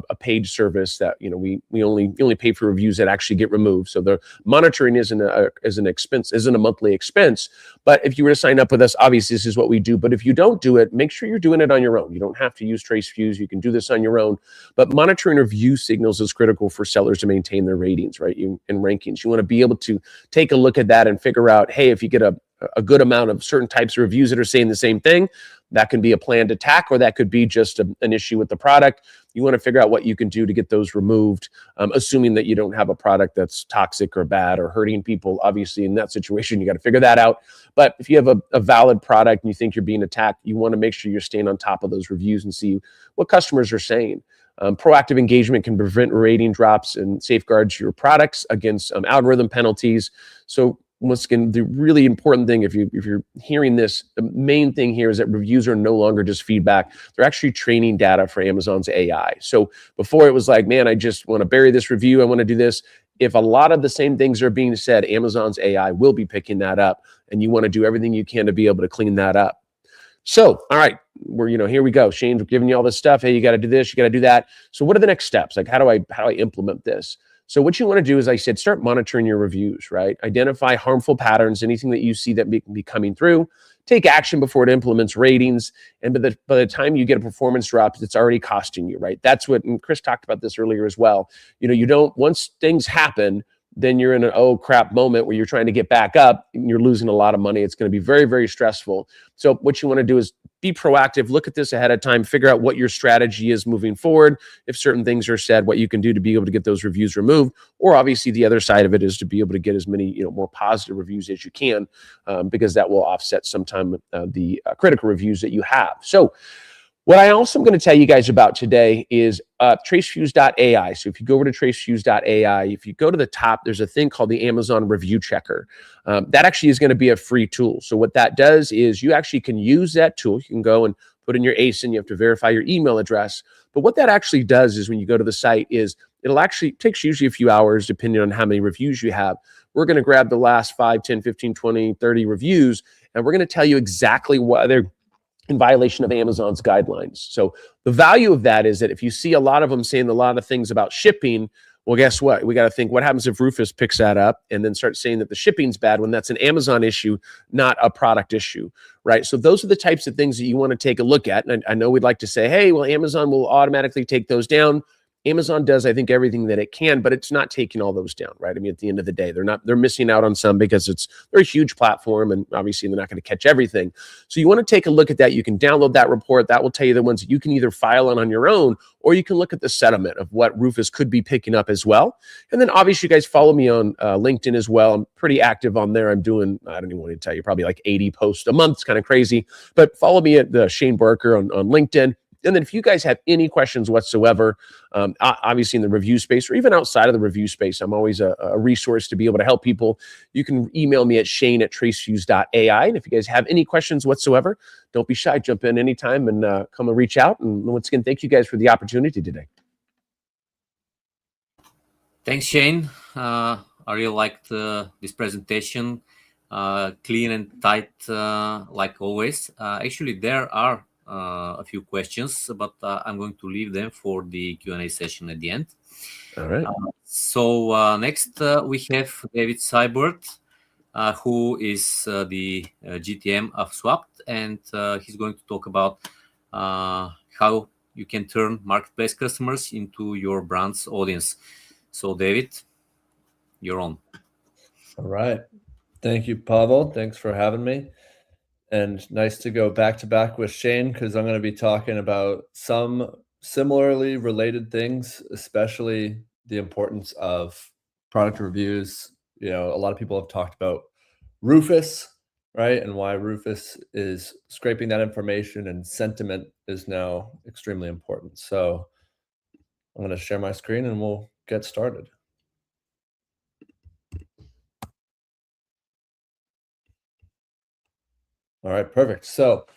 a paid service that, we only pay for reviews that actually get removed. So the monitoring isn't a monthly expense. But if you were to sign up with us, obviously this is what we do. But if you don't do it, make sure you're doing it on your own. You don't have to use TraceFuse. You can do this on your own. But monitoring review signals is critical for sellers to maintain their ratings, right? And rankings. You want to be able to take a look at that and figure out, hey, if you get a good amount of certain types of reviews that are saying the same thing, that can be a planned attack, or that could be just an issue with the product. You want to figure out what you can do to get those removed, assuming that you don't have a product that's toxic or bad or hurting people. Obviously, in that situation, you got to figure that out. But if you have a valid product and you think you're being attacked, you want to make sure you're staying on top of those reviews and see what customers are saying. Proactive engagement can prevent rating drops and safeguards your products against algorithm penalties. So once again, the really important thing, if you're hearing this, the main thing here is that reviews are no longer just feedback. They're actually training data for Amazon's AI. So before it was like, man, I just want to bury this review. I want to do this. If a lot of the same things are being said, Amazon's AI will be picking that up, and you want to do everything you can to be able to clean that up. So, all right, here we go. Shane's giving you all this stuff. Hey, you got to do this, you got to do that. So what are the next steps? Like, how do I implement this? So what you want to do is, I said, start monitoring your reviews, right? Identify harmful patterns, anything that you see that be coming through. Take action before it implements ratings. And by the time you get a performance drop, it's already costing you, right? That's what, and Chris talked about this earlier as well. You don't, once things happen, then you're in an oh crap moment where you're trying to get back up and you're losing a lot of money. It's going to be very, very stressful. So what you want to do is be proactive, look at this ahead of time, figure out what your strategy is moving forward. If certain things are said, what you can do to be able to get those reviews removed, or obviously the other side of it is to be able to get as many, more positive reviews as you can, because that will offset sometime the critical reviews that you have. So what I also am going to tell you guys about today is TraceFuse.ai. So if you go over to TraceFuse.ai, if you go to the top, there's a thing called the Amazon Review Checker. That actually is going to be a free tool. So what that does is you actually can use that tool. You can go and put in your Asin. You have to verify your email address. But what that actually does is when you go to the site is it'll actually takes usually a few hours depending on how many reviews you have. We're going to grab the last 5, 10, 15, 20, 30 reviews, and we're going to tell you exactly what they're in violation of Amazon's guidelines. So the value of that is that if you see a lot of them saying a lot of things about shipping, well, guess what? We got to think, what happens if Rufus picks that up and then starts saying that the shipping's bad when that's an Amazon issue, not a product issue, right? So those are the types of things that you want to take a look at. And I know we'd like to say, hey, well, Amazon will automatically take those down. Amazon does, I think, everything that it can, but it's not taking all those down, right? I mean, at the end of the day, they're missing out on some because they're a huge platform, and obviously they're not going to catch everything. So you want to take a look at that. You can download that report. That will tell you the ones that you can either file on your own, or you can look at the settlement of what Rufus could be picking up as well. And then obviously you guys follow me on LinkedIn as well. I'm pretty active on there. I'm doing, I don't even want to tell you, probably like 80 posts a month. It's kind of crazy, but follow me at Shane Barker on LinkedIn. And then if you guys have any questions whatsoever, obviously in the review space or even outside of the review space, I'm always a resource to be able to help people. You can email me at shane@tracefuse.ai. And if you guys have any questions whatsoever, don't be shy. Jump in anytime and come and reach out. And once again, thank you guys for the opportunity today. Thanks, Shane. I really liked this presentation. Clean and tight, like always. Actually, there are a few questions, but I'm going to leave them for the Q&A session at the end. All right. So next we have David Seybert, who is the GTM of Swapt, and he's going to talk about how you can turn marketplace customers into your brand's audience. So David, you're on. All right. Thank you, Pavel. Thanks for having me. And nice to go back to back with Shane, because I'm going to be talking about some similarly related things, especially the importance of product reviews. You know, a lot of people have talked about Rufus, right? And why Rufus is scraping that information, and sentiment is now extremely important. So I'm going to share my screen and we'll get started. All right, perfect. So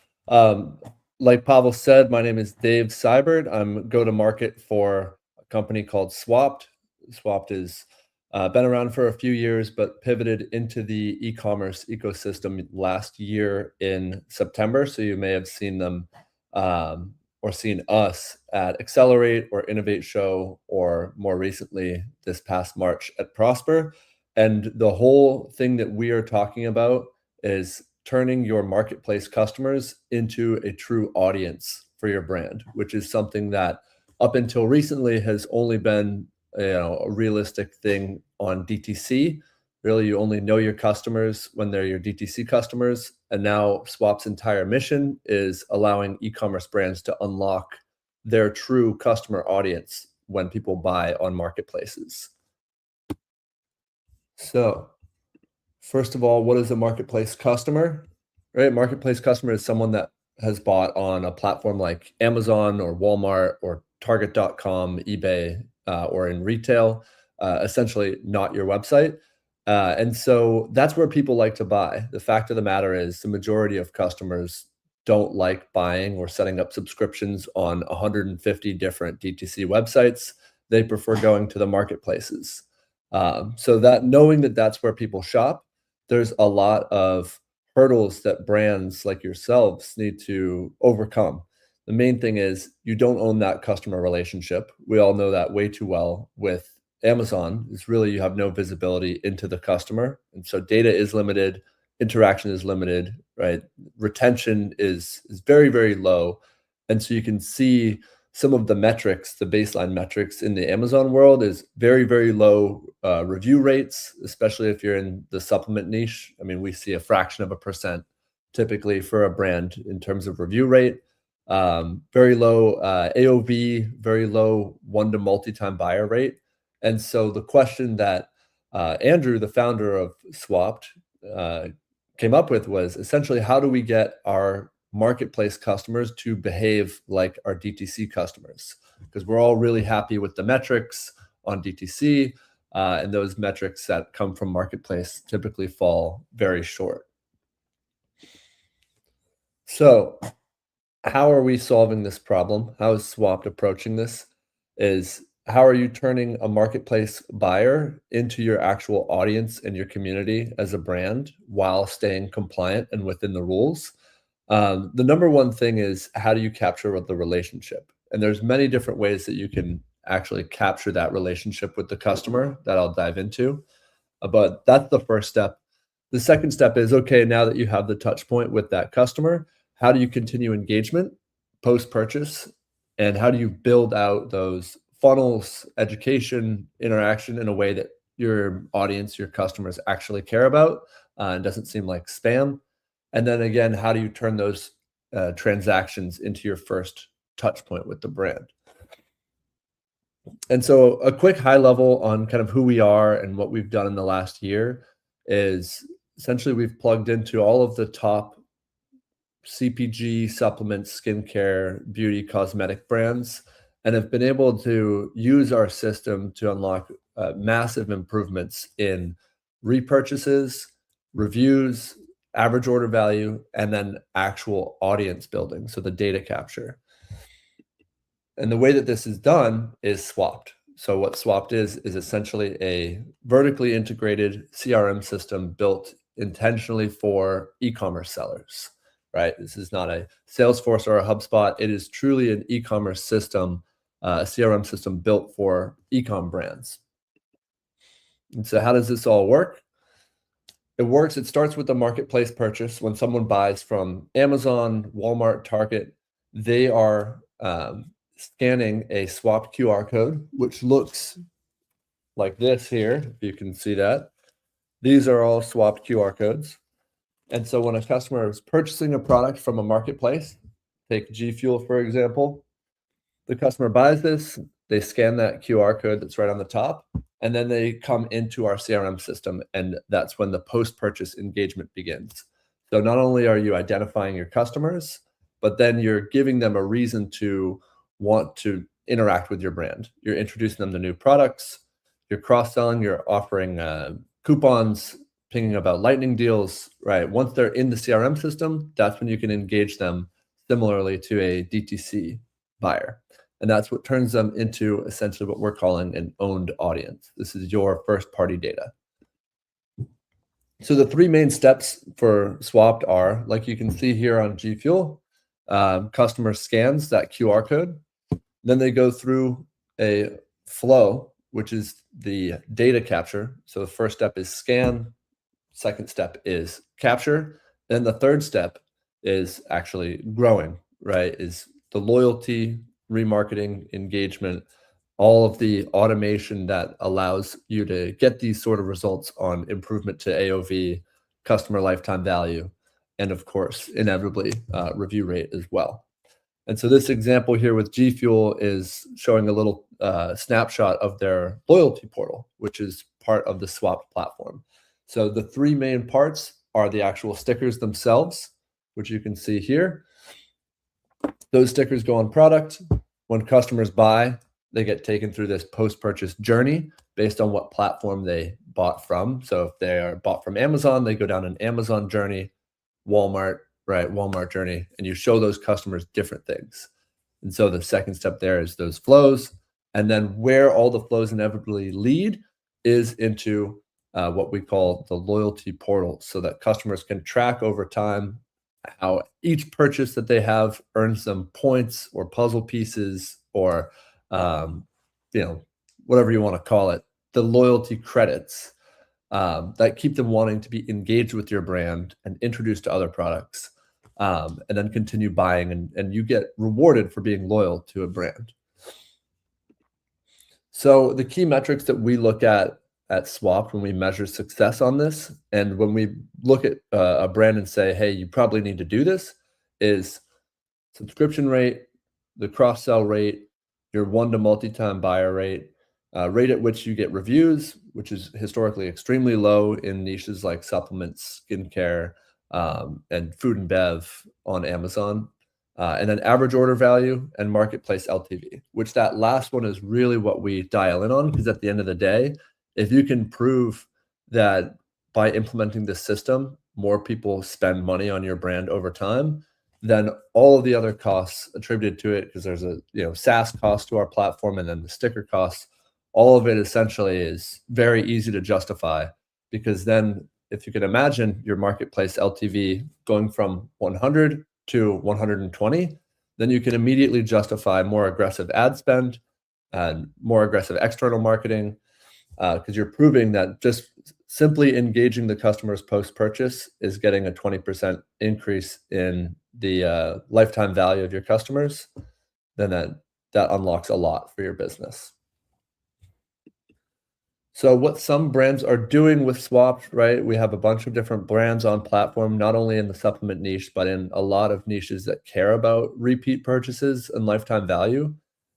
like Pavel said, my name is Dave Seybert. I'm go-to-market for a company called Swapt. Swapt has been around for a few years, but pivoted into the e-commerce ecosystem last year in September. So you may have seen them or seen us at Accelerate or Innovate Show, or more recently this past March at Prosper. And the whole thing that we are talking about is turning your marketplace customers into a true audience for your brand, which is something that up until recently has only been a realistic thing on DTC. Really, you only know your customers when they're your DTC customers. And now Swap's entire mission is allowing e-commerce brands to unlock their true customer audience when people buy on marketplaces. So first of all, what is a marketplace customer? Right? Marketplace customer is someone that has bought on a platform like Amazon or Walmart or Target.com, eBay, or in retail, essentially not your website. And so that's where people like to buy. The fact of the matter is the majority of customers don't like buying or setting up subscriptions on 150 different DTC websites. They prefer going to the marketplaces. So that knowing that that's where people shop, there's a lot of hurdles that brands like yourselves need to overcome. The main thing is you don't own that customer relationship. We all know that way too well with Amazon. It's really, you have no visibility into the customer. And so data is limited, interaction is limited, right? Retention is very, very low. And so you can see some of the metrics, the baseline metrics in the Amazon world is very, very low review rates, especially if you're in the supplement niche. I mean, we see a fraction of a percent typically for a brand in terms of review rate. Very low AOV, very low one to multi-time buyer rate. And so the question that Andrew, the founder of Swapt, came up with was essentially, how do we get our marketplace customers to behave like our DTC customers? Because we're all really happy with the metrics on DTC, and those metrics that come from marketplace typically fall very short. So how are we solving this problem? How is Swapt approaching this? Is how are you turning a marketplace buyer into your actual audience and your community as a brand while staying compliant and within the rules? The number one thing is, how do you capture the relationship? And there's many different ways that you can actually capture that relationship with the customer that I'll dive into. But that's the first step. The second step is, okay, now that you have the touch point with that customer, how do you continue engagement post-purchase? And how do you build out those funnels education, interaction in a way that your audience, your customers actually care about and doesn't seem like spam. And then again, how do you turn those transactions into your first touch point with the brand? And so a quick high level on kind of who we are and what we've done in the last year is essentially we've plugged into all of the top CPG, supplements, skincare, beauty, cosmetic brands, and have been able to use our system to unlock massive improvements in repurchases, reviews, average order value, and then actual audience building, so the data capture. And the way that this is done is Swapt. So what Swapt is essentially a vertically integrated CRM system built intentionally for e-commerce sellers, right? This is not a Salesforce or a HubSpot. It is truly an e-commerce system, a CRM system built for e-com brands. And so how does this all work? It starts with the marketplace purchase. When someone buys from Amazon, Walmart, Target, they are scanning a Swapt QR code, which looks like this here, if you can see that. These are all Swapt QR codes. And so when a customer is purchasing a product from a marketplace, take G Fuel, for example, the customer buys this, they scan that QR code that's right on the top, and then they come into our CRM system, and that's when the post-purchase engagement begins. So not only are you identifying your customers, but then you're giving them a reason to want to interact with your brand. You're introducing them to new products, you're cross-selling, you're offering coupons, pinging about lightning deals, right? Once they're in the CRM system, that's when you can engage them similarly to a DTC buyer. And that's what turns them into essentially what we're calling an owned audience. This is your first party data. So the three main steps for Swapt are, like you can see here on G Fuel, customer scans that QR code. Then they go through a flow, which is the data capture. So the first step is scan. Second step is capture. Then the third step is actually growing, right? Is the loyalty, remarketing, engagement, all of the automation that allows you to get these sort of results on improvement to AOV, customer lifetime value, and of course, inevitably, review rate as well. And so this example here with G Fuel is showing a little snapshot of their loyalty portal, which is part of the Swapt platform. So the three main parts are the actual stickers themselves, which you can see here. Those stickers go on product. When customers buy, they get taken through this post-purchase journey based on what platform they bought from. So if they are bought from Amazon, they go down an Amazon journey, Walmart, right, Walmart journey, and you show those customers different things. And so the second step there is those flows. And then where all the flows inevitably lead is into what we call the loyalty portal, so that customers can track over time how each purchase that they have earns them points or puzzle pieces or whatever you want to call it, the loyalty credits that keep them wanting to be engaged with your brand and introduced to other products, and then continue buying, and you get rewarded for being loyal to a brand. So the key metrics that we look at Swapt when we measure success on this, and when we look at a brand and say, hey, you probably need to do this, is subscription rate, the cross-sell rate, your one to multi-time buyer rate, rate at which you get reviews, which is historically extremely low in niches like supplements, skincare, and food and bev on Amazon, and then average order value and marketplace LTV, which that last one is really what we dial in on, because at the end of the day, if you can prove that by implementing this system, more people spend money on your brand over time, then all of the other costs attributed to it, because there's a SaaS cost to our platform and then the sticker costs, all of it essentially is very easy to justify, because then if you can imagine your marketplace LTV going from 100 to 120, then you can immediately justify more aggressive ad spend and more aggressive external marketing, because you're proving that just simply engaging the customers post-purchase is getting a 20% increase in the lifetime value of your customers. Then that that unlocks a lot for your business. So what some brands are doing with Swapt, right? We have a bunch of different brands on platform, not only in the supplement niche, but in a lot of niches that care about repeat purchases and lifetime value.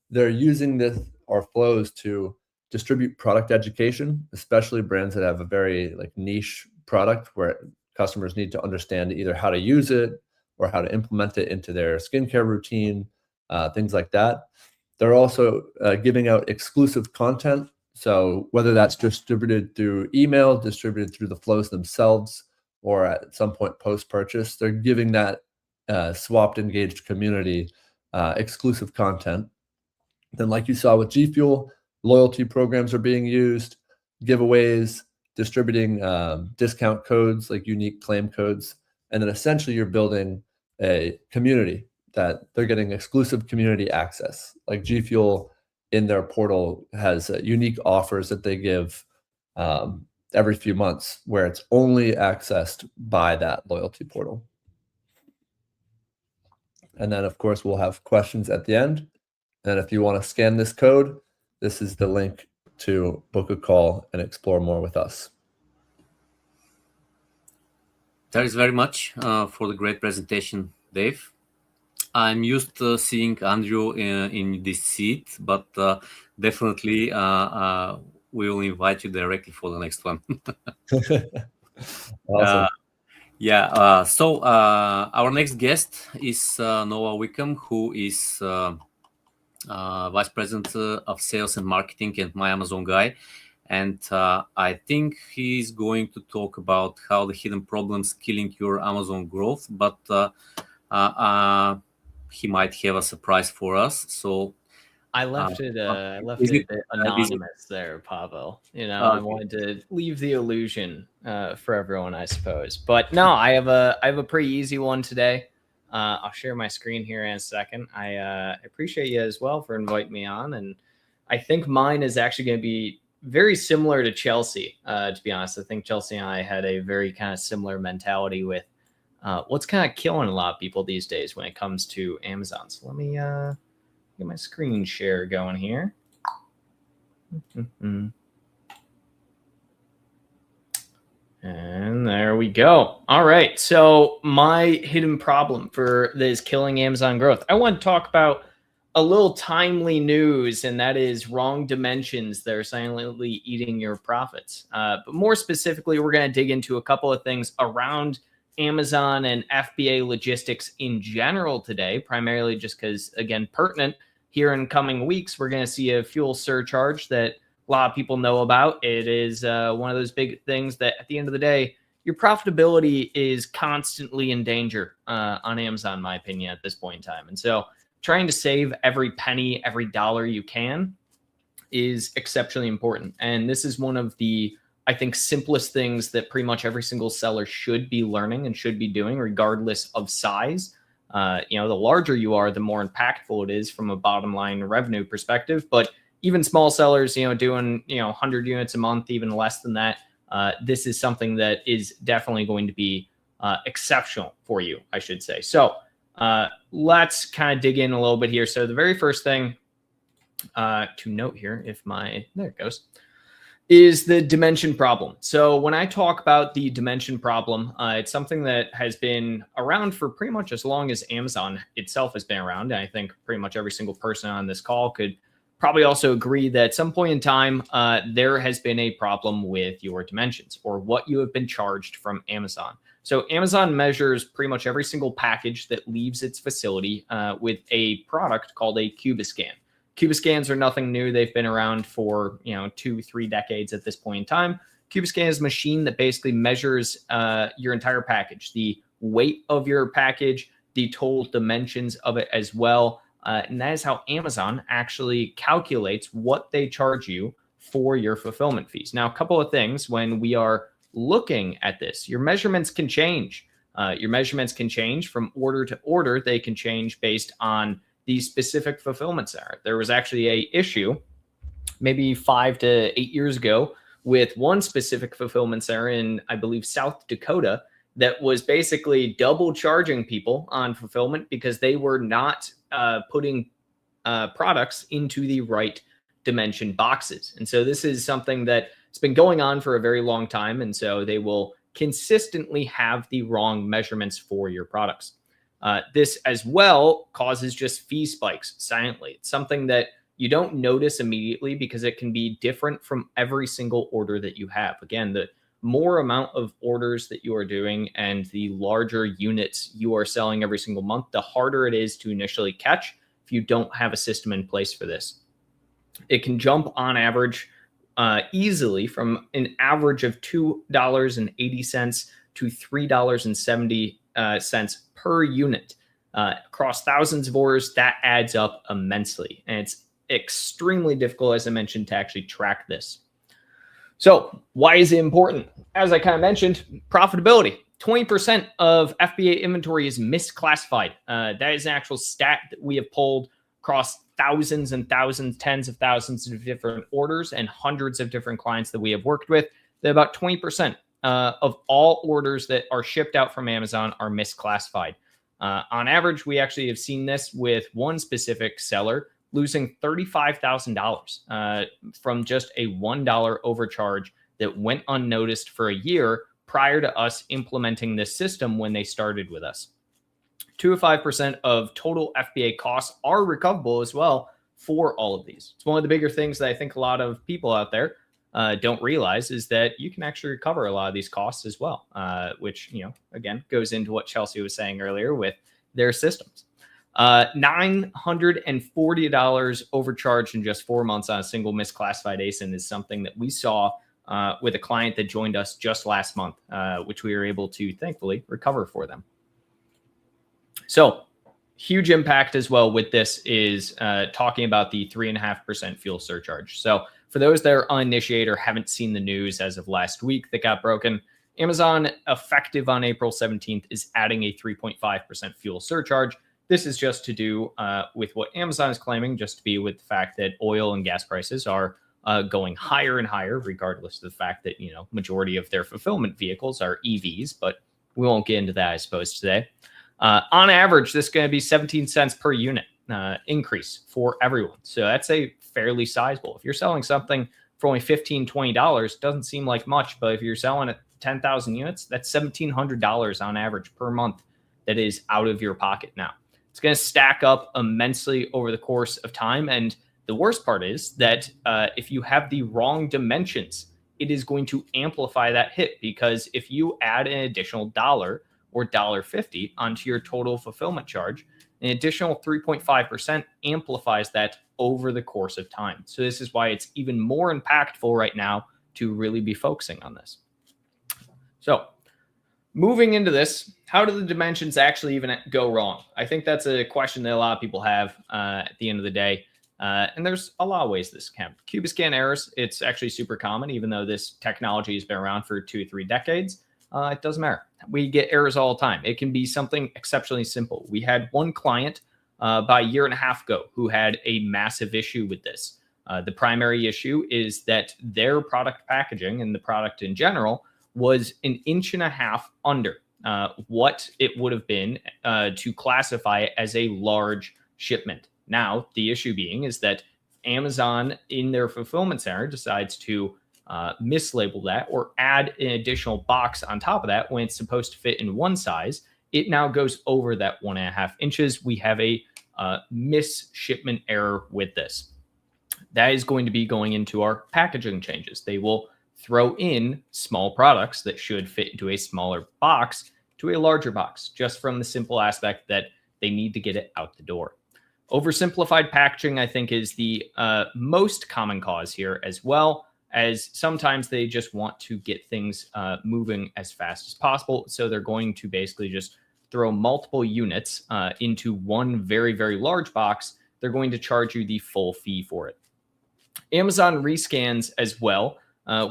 They're using our flows to distribute product education, especially brands that have a very niche product where customers need to understand either how to use it or how to implement it into their skincare routine, things like that. They're also giving out exclusive content. So whether that's distributed through email, distributed through the flows themselves, or at some point post-purchase, they're giving that Swapped engaged community exclusive content. Then like you saw with G Fuel, loyalty programs are being used, giveaways, distributing discount codes, like unique claim codes. And then essentially you're building a community that they're getting exclusive community access. Like G Fuel in their portal has unique offers that they give every few months where it's only accessed by that loyalty portal. And then of course we'll have questions at the end. And if you want to scan this code, this is the link to book a call and explore more with us. Thanks very much for the great presentation, Dave. I'm used to seeing Andrew in this seat, but definitely we will invite you directly for the next one. Awesome. So our next guest is Noah Wickham, who is Vice President of Sales and Marketing and My Amazon guy. And I think he's going to talk about how the hidden problems killing your Amazon growth, but he might have a surprise for us. So I left it a bit anonymous there, Pavel. I wanted to leave the illusion for everyone, I suppose. But no, I have a pretty easy one today. I'll share my screen here in a second. I appreciate you as well for inviting me on, and I think mine is actually going to be very similar to Chelsea. To be honest, I think Chelsea and I had a very kind of similar mentality with what's kind of killing a lot of people these days when it comes to Amazon. So let me get my screen share going here. And there we go. All right. So my hidden problem for this killing Amazon growth, I want to talk about a little timely news, and that is wrong dimensions that are silently eating your profits. But more specifically, we're going to dig into a couple of things around Amazon and FBA logistics in general today, primarily just because, again, pertinent here in coming weeks, we're going to see a fuel surcharge that a lot of people know about. It is one of those big things that at the end of the day, your profitability is constantly in danger on Amazon, in my opinion, at this point in time. And so trying to save every penny, every dollar you can is exceptionally important. And this is one of the, I think, simplest things that pretty much every single seller should be learning and should be doing, regardless of size. The larger you are, the more impactful it is from a bottom line revenue perspective. But even small sellers, doing 100 units a month, even less than that, this is something that is definitely going to be exceptional for you, I should say. So let's kind of dig in a little bit here. So the very first thing to note here, there it goes, is the dimension problem. So when I talk about the dimension problem, it's something that has been around for pretty much as long as Amazon itself has been around. And I think pretty much every single person on this call could probably also agree that at some point in time, there has been a problem with your dimensions or what you have been charged from Amazon. So Amazon measures pretty much every single package that leaves its facility with a product called a Cubiscan. Cubiscans are nothing new. They've been around for 2-3 decades at this point in time. Cubiscan is a machine that basically measures your entire package, the weight of your package, the total dimensions of it as well. And that is how Amazon actually calculates what they charge you for your fulfillment fees. Now, a couple of things when we are looking at this, your measurements can change. Your measurements can change from order to order. They can change based on the specific fulfillment center. There was actually a issue maybe 5 to 8 years ago with one specific fulfillment center in, I believe, South Dakota that was basically double charging people on fulfillment because they were not putting products into the right dimension boxes. And so this is something that's been going on for a very long time. And so they will consistently have the wrong measurements for your products. This as well causes just fee spikes silently. It's something that you don't notice immediately because it can be different from every single order that you have. Again, the more amount of orders that you are doing and the larger units you are selling every single month, the harder it is to initially catch if you don't have a system in place for this. It can jump on average easily from an average of $2.80 to $3.70 per unit. Across thousands of orders, that adds up immensely. And it's extremely difficult, as I mentioned, to actually track this. So why is it important? As I kind of mentioned, profitability. 20% of FBA inventory is misclassified. That is an actual stat that we have pulled across thousands and thousands, tens of thousands of different orders and hundreds of different clients that we have worked with. That about 20% of all orders that are shipped out from Amazon are misclassified. On average, we actually have seen this with one specific seller losing $35,000 from just a $1 overcharge that went unnoticed for a year prior to us implementing this system when they started with us. 2 to 5% of total FBA costs are recoverable as well for all of these. It's one of the bigger things that I think a lot of people out there don't realize is that you can actually recover a lot of these costs as well, which, again, goes into what Chelsea was saying earlier with their systems. $940 overcharged in just 4 months on a single misclassified Asin is something that we saw with a client that joined us just last month, which we were able to thankfully recover for them. So huge impact as well with this is talking about the 3.5% fuel surcharge. So for those that are uninitiated or haven't seen the news as of last week that got broken, Amazon, effective on April 17th, is adding a 3.5% fuel surcharge. This is just to do with what Amazon is claiming, just to be with the fact that oil and gas prices are going higher and higher, regardless of the fact that, majority of their fulfillment vehicles are EVs, but we won't get into that, I suppose, today. On average, this is going to be 17 cents per unit increase for everyone. So that's a fairly sizable. If you're selling something for only $15, $20, doesn't seem like much, but if you're selling at 10,000 units, that's $1,700 on average per month that is out of your pocket now. It's going to stack up immensely over the course of time. And the worst part is that if you have the wrong dimensions, it is going to amplify that hit, because if you add an additional $1 or $1.50 onto your total fulfillment charge, an additional 3.5% amplifies that over the course of time. So this is why it's even more impactful right now to really be focusing on this. So moving into this, how do the dimensions actually even go wrong? I think that's a question that a lot of people have at the end of the day. And there's a lot of ways this can happen. Cubiscan errors, it's actually super common, even though this technology has been around for 2 or 3 decades. It doesn't matter. We get errors all the time. It can be something exceptionally simple. We had one client about a year and a half ago who had a massive issue with this. The primary issue is that their product packaging and the product in general was 1.5 inches under what it would have been to classify it as a large shipment. Now, the issue being is that Amazon in their fulfillment center decides to mislabel that or add an additional box on top of that when it's supposed to fit in one size. It now goes over that 1.5 inches. We have a misshipment error with this. That is going to be going into our packaging changes. They will throw in small products that should fit into a smaller box to a larger box, just from the simple aspect that they need to get it out the door. Oversimplified packaging, I think, is the most common cause here, as well as sometimes they just want to get things moving as fast as possible. So they're going to basically just throw multiple units into one very, very large box. They're going to charge you the full fee for it. Amazon rescans as well,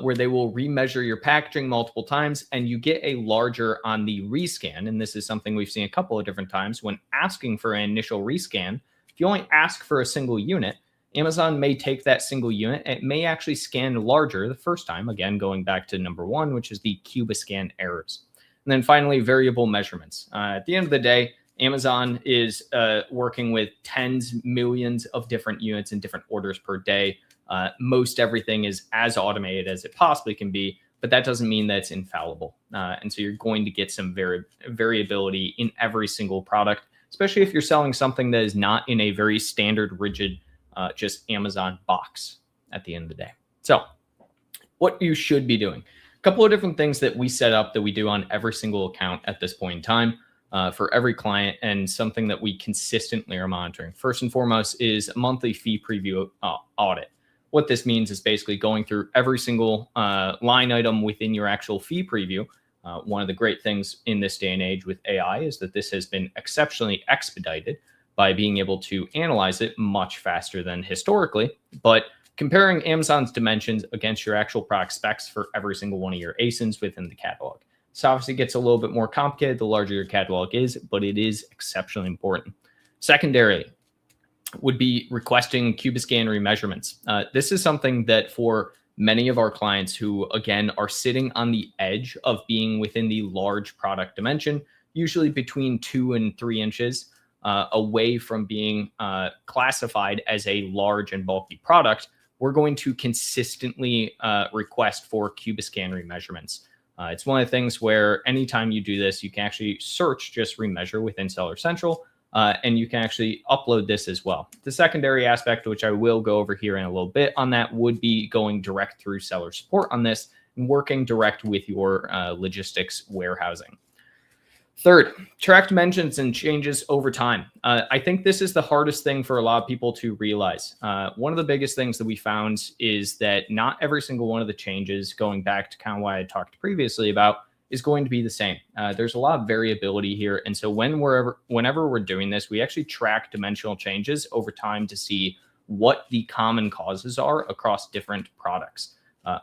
where they will remeasure your packaging multiple times and you get a larger on the rescan. And this is something we've seen a couple of different times when asking for an initial rescan. If you only ask for a single unit, Amazon may take that single unit. It may actually scan larger the first time, again, going back to number 1, which is the Cubiscan errors. And then finally, variable measurements. At the end of the day, Amazon is working with tens, millions of different units and different orders per day. Most everything is as automated as it possibly can be, but that doesn't mean that it's infallible. And so you're going to get some variability in every single product, especially if you're selling something that is not in a very standard, rigid, just Amazon box at the end of the day. So what you should be doing. A couple of different things that we set up that we do on every single account at this point in time for every client, and something that we consistently are monitoring. First and foremost is a monthly fee preview audit. What this means is basically going through every single line item within your actual fee preview. One of the great things in this day and age with AI is that this has been exceptionally expedited by being able to analyze it much faster than historically. But comparing Amazon's dimensions against your actual product specs for every single one of your ASINs within the catalog. So obviously it gets a little bit more complicated the larger your catalog is, but it is exceptionally important. Secondarily, would be requesting Cubiscan remeasurements. This is something that for many of our clients who, again, are sitting on the edge of being within the large product dimension, usually between 2 and 3 inches away from being classified as a large and bulky product, we're going to consistently request for Cubiscan remeasurements. It's one of the things where anytime you do this, you can actually search just remeasure within Seller Central, and you can actually upload this as well. The secondary aspect, which I will go over here in a little bit on that, would be going direct through seller support on this and working direct with your logistics warehousing. Third, track dimensions and changes over time. I think this is the hardest thing for a lot of people to realize. One of the biggest things that we found is that not every single one of the changes, going back to kind of what I talked previously about, is going to be the same. There's a lot of variability here. And so whenever we're doing this, we actually track dimensional changes over time to see what the common causes are across different products.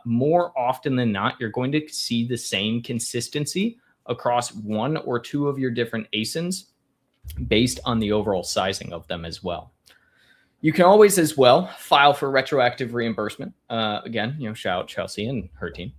More often than not, you're going to see the same consistency across 1 or 2 of your different ASINs based on the overall sizing of them as well. You can always as well file for retroactive reimbursement. Again, shout out Chelsea and her team.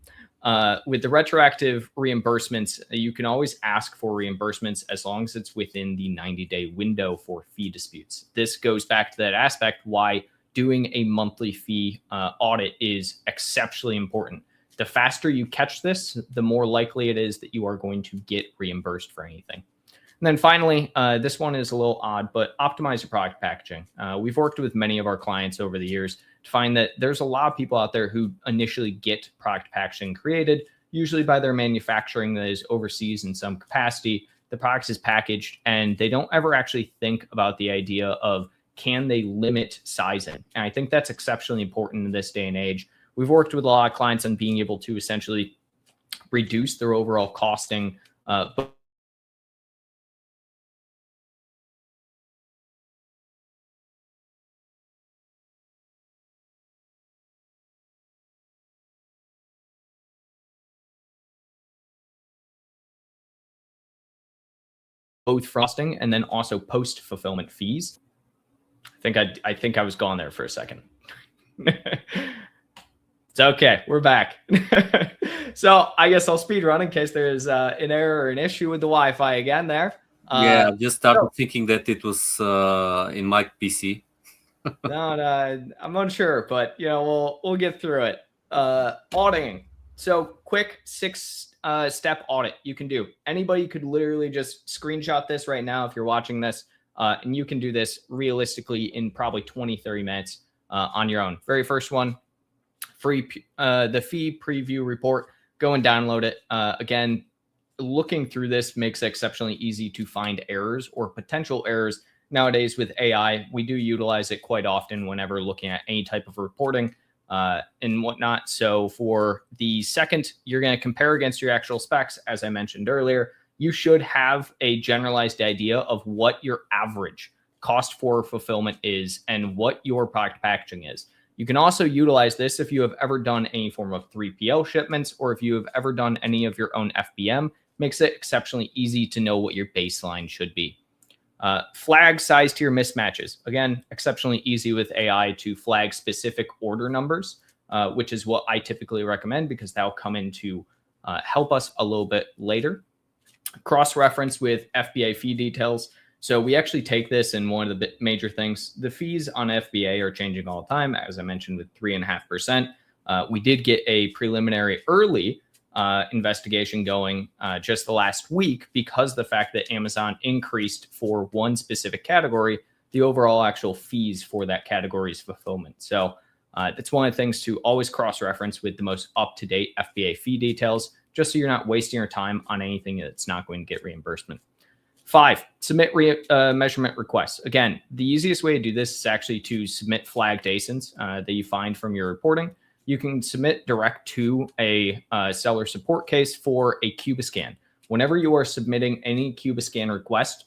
With the retroactive reimbursements, you can always ask for reimbursements as long as it's within the 90-day window for fee disputes. This goes back to that aspect why doing a monthly fee audit is exceptionally important. The faster you catch this, the more likely it is that you are going to get reimbursed for anything. And then finally, this one is a little odd, but optimize your product packaging. We've worked with many of our clients over the years to find that there's a lot of people out there who initially get product packaging created, usually by their manufacturing that is overseas in some capacity. The product is packaged and they don't ever actually think about the idea of, can they limit sizing? And I think that's exceptionally important in this day and age. We've worked with a lot of clients on being able to essentially reduce their overall costing, both frosting and then also post fulfillment fees. I think I was gone there for a second. It's okay, we're back. So I guess I'll speed run in case there's an error or an issue with the Wi-Fi again there. Yeah, I just started thinking that it was in my PC. No, I'm unsure, but we'll get through it. Auditing. So quick 6-step audit you can do. Anybody could literally just screenshot this right now if you're watching this, and you can do this realistically in probably 20-30 minutes on your own. Very first one, the fee preview report. Go and download it. Again, looking through this makes it exceptionally easy to find errors or potential errors. Nowadays with AI, we do utilize it quite often whenever looking at any type of reporting and whatnot. So for the second, you're going to compare against your actual specs. As I mentioned earlier, you should have a generalized idea of what your average cost for fulfillment is and what your product packaging is. You can also utilize this if you have ever done any form of 3PL shipments or if you have ever done any of your own FBM. Makes it exceptionally easy to know what your baseline should be. Flag size tier mismatches. Again, exceptionally easy with AI to flag specific order numbers, which is what I typically recommend because that'll come in to help us a little bit later. Cross-reference with FBA fee details. So we actually take this in one of the major things. The fees on FBA are changing all the time, as I mentioned, with 3.5%. We did get a preliminary early investigation going just the last week because the fact that Amazon increased for one specific category the overall actual fees for that category's fulfillment. So that's one of the things to always cross-reference with the most up-to-date FBA fee details, just so you're not wasting your time on anything that's not going to get reimbursement. 5, submit measurement requests. Again, the easiest way to do this is actually to submit flagged ASINs that you find from your reporting. You can submit direct to a seller support case for a Cubascan. Whenever you are submitting any Cubascan request,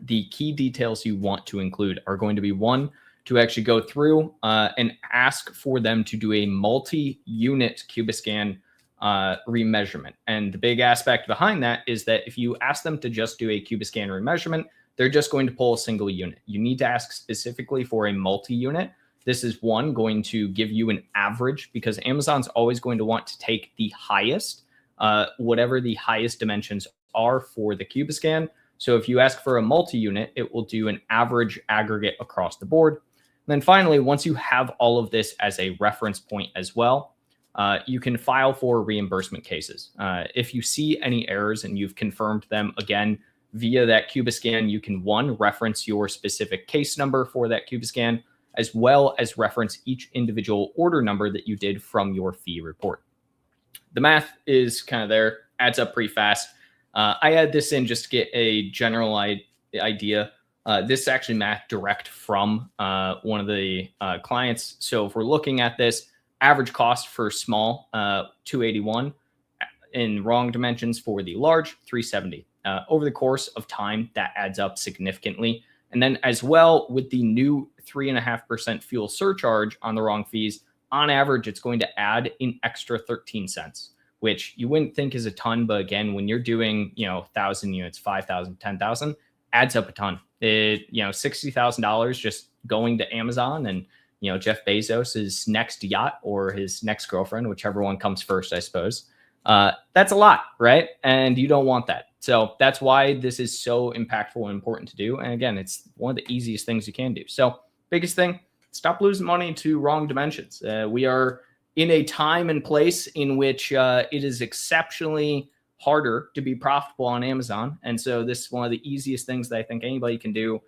the key details you want to include are going to be, 1, to actually go through and ask for them to do a multi-unit Cubascan remeasurement. And the big aspect behind that is that if you ask them to just do a Cubascan remeasurement, they're just going to pull a single unit. You need to ask specifically for a multi-unit. This is, 1, going to give you an average, because Amazon's always going to want to take the highest, whatever the highest dimensions are for the Cubascan. So if you ask for a multi-unit, it will do an average aggregate across the board. And then finally, once you have all of this as a reference point as well, you can file for reimbursement cases. If you see any errors and you've confirmed them again via that Cubascan, you can, 1, reference your specific case number for that Cubascan, as well as reference each individual order number that you did from your fee report. The math is kind of there, adds up pretty fast. I add this in just to get a general idea. This is actually math direct from one of the clients. So if we're looking at this, average cost for small, $281, in wrong dimensions for the large, $370. Over the course of time, that adds up significantly. And then as well, with the new 3.5% fuel surcharge on the wrong fees, on average, it's going to add an extra 13 cents, which you wouldn't think is a ton. But again, when you're doing, 1,000 units, 5,000, 10,000, adds up a ton. $60,000 just going to Amazon and, Jeff Bezos's next yacht or his next girlfriend, whichever one comes first, I suppose. That's a lot, right? And you don't want that. So that's why this is so impactful and important to do. And again, it's one of the easiest things you can do. So biggest thing, stop losing money to wrong dimensions. We are in a time and place in which it is exceptionally harder to be profitable on Amazon. And so this is one of the easiest things that I think anybody can do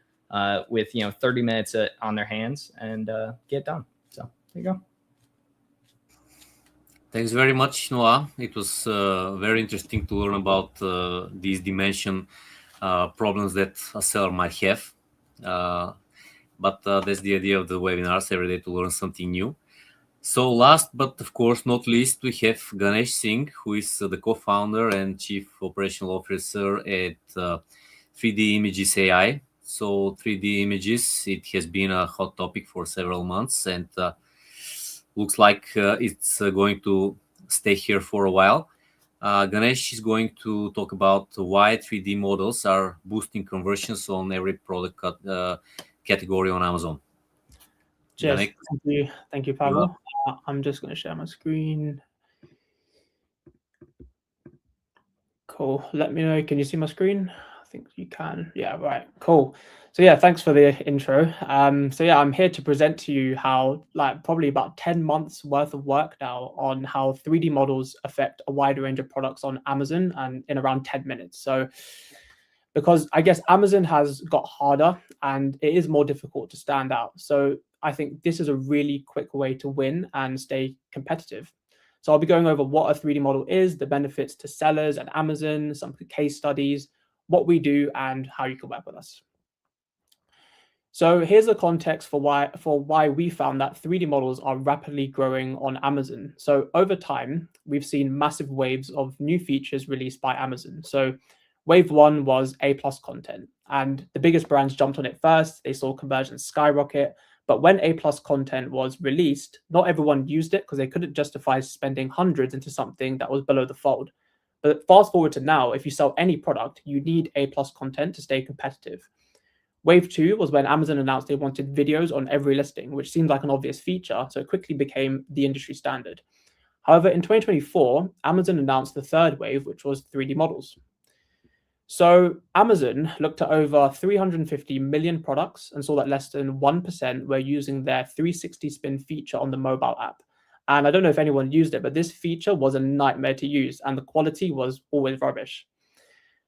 with 30 minutes on their hands and get done. So there you go. Thanks very much, Noah. It was very interesting to learn about these dimension problems that a seller might have. But that's the idea of the webinars, every day to learn something new. So last but of course not least, we have Ganesh Singh, who is the co-founder and chief operational officer at 3D Images AI. So 3D images, it has been a hot topic for several months, and looks like it's going to stay here for a while. Ganesh is going to talk about why 3D models are boosting conversions on every product category on Amazon. Cheers. Thank you, Pavel. I'm just going to share my screen. Cool. Let me know. Can you see my screen? I think you can. Yeah, right. Cool. So yeah, thanks for the intro. So yeah, I'm here to present to you how probably about 10 months worth of work now on how 3D models affect a wide range of products on Amazon and in around 10 minutes. So because I guess Amazon has got harder and it is more difficult to stand out. So I think this is a really quick way to win and stay competitive. So I'll be going over what a 3D model is, the benefits to sellers and Amazon, some case studies, what we do, and how you can work with us. So here's the context for why we found that 3D models are rapidly growing on Amazon. So over time, we've seen massive waves of new features released by Amazon. So wave 1 was A+ content, and the biggest brands jumped on it first. They saw conversions skyrocket. But when A+ content was released, not everyone used it because they couldn't justify spending hundreds into something that was below the fold. But fast forward to now, if you sell any product, you need A+ content to stay competitive. Wave 2 was when Amazon announced they wanted videos on every listing, which seemed like an obvious feature, so it quickly became the industry standard. However, in 2024, Amazon announced the third wave, which was 3D models. So Amazon looked at over 350 million products and saw that less than 1% were using their 360 spin feature on the mobile app. And I don't know if anyone used it, but this feature was a nightmare to use and the quality was always rubbish.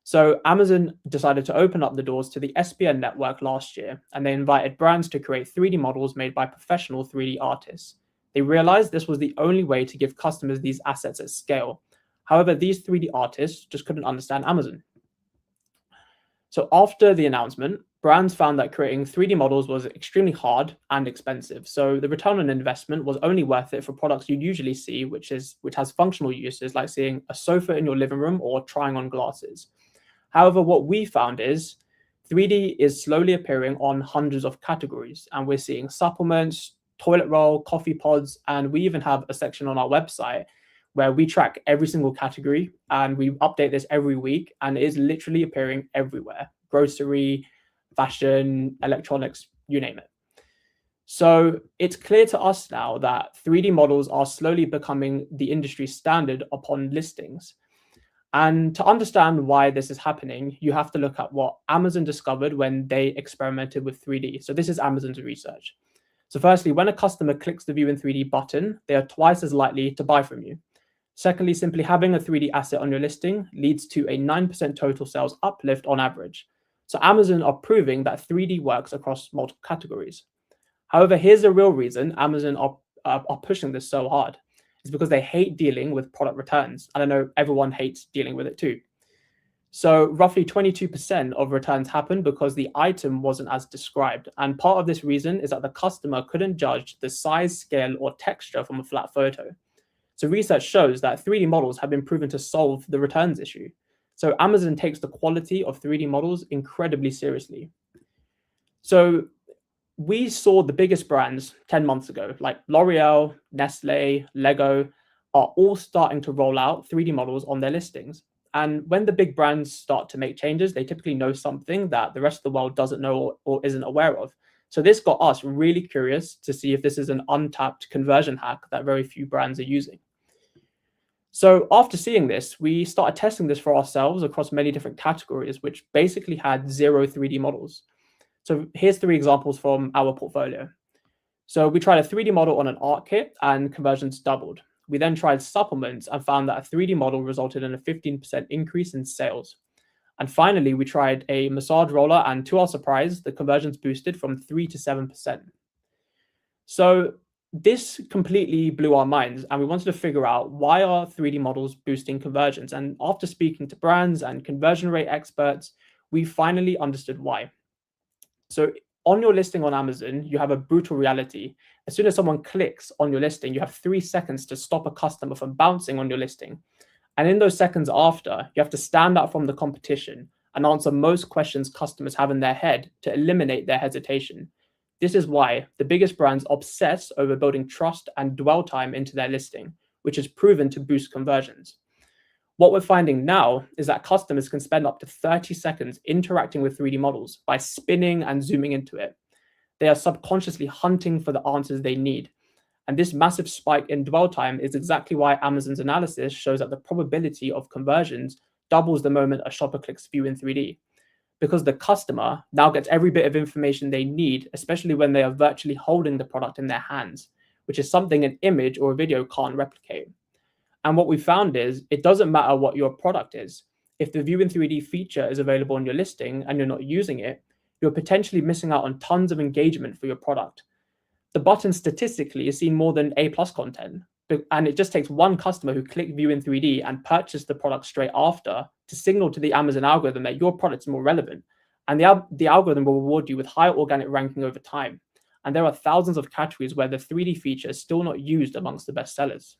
So Amazon decided to open up the doors to the SPN network last year, and they invited brands to create 3D models made by professional 3D artists. They realized this was the only way to give customers these assets at scale. However, these 3D artists just couldn't understand Amazon. So after the announcement, brands found that creating 3D models was extremely hard and expensive. So the return on investment was only worth it for products you usually see, which has functional uses like seeing a sofa in your living room or trying on glasses. However, what we found is 3D is slowly appearing on hundreds of categories, and we're seeing supplements, toilet roll, coffee pods, and we even have a section on our website where we track every single category and we update this every week, and it is literally appearing everywhere: grocery, fashion, electronics, you name it. So it's clear to us now that 3D models are slowly becoming the industry standard upon listings. And to understand why this is happening, you have to look at what Amazon discovered when they experimented with 3D. So this is Amazon's research. So firstly, when a customer clicks the View in 3D button, they are twice as likely to buy from you. Secondly, simply having a 3D asset on your listing leads to a 9% total sales uplift on average. So Amazon are proving that 3D works across multiple categories. However, here's the real reason Amazon are pushing this so hard. It's because they hate dealing with product returns. And I know everyone hates dealing with it too. So roughly 22% of returns happen because the item wasn't as described. And part of this reason is that the customer couldn't judge the size, scale, or texture from a flat photo. So research shows that 3D models have been proven to solve the returns issue. So Amazon takes the quality of 3D models incredibly seriously. So we saw the biggest brands 10 months ago, like L'Oreal, Nestle, Lego, are all starting to roll out 3D models on their listings. And when the big brands start to make changes, they typically know something that the rest of the world doesn't know or isn't aware of. So this got us really curious to see if this is an untapped conversion hack that very few brands are using. So after seeing this, we started testing this for ourselves across many different categories, which basically had 0 3D models. So here's 3 examples from our portfolio. So we tried a 3D model on an art kit and conversions doubled. We then tried supplements and found that a 3D model resulted in a 15% increase in sales. And finally, we tried a massage roller, and to our surprise, the conversions boosted from 3 to 7%. So this completely blew our minds, and we wanted to figure out why are 3D models boosting conversions. And after speaking to brands and conversion rate experts, we finally understood why. So on your listing on Amazon, you have a brutal reality. As soon as someone clicks on your listing, you have 3 seconds to stop a customer from bouncing on your listing. And in those seconds after, you have to stand out from the competition and answer most questions customers have in their head to eliminate their hesitation. This is why the biggest brands obsess over building trust and dwell time into their listing, which is proven to boost conversions. What we're finding now is that customers can spend up to 30 seconds interacting with 3D models by spinning and zooming into it. They are subconsciously hunting for the answers they need. And this massive spike in dwell time is exactly why Amazon's analysis shows that the probability of conversions doubles the moment a shopper clicks View in 3D. Because the customer now gets every bit of information they need, especially when they are virtually holding the product in their hands, which is something an image or a video can't replicate. And what we found is it doesn't matter what your product is. If the View in 3D feature is available on your listing and you're not using it, you're potentially missing out on tons of engagement for your product. The button statistically is seen more than A+ content, and it just takes one customer who clicked View in 3D and purchased the product straight after to signal to the Amazon algorithm that your product is more relevant. And the algorithm will reward you with higher organic ranking over time. And there are thousands of categories where the 3D feature is still not used amongst the best sellers.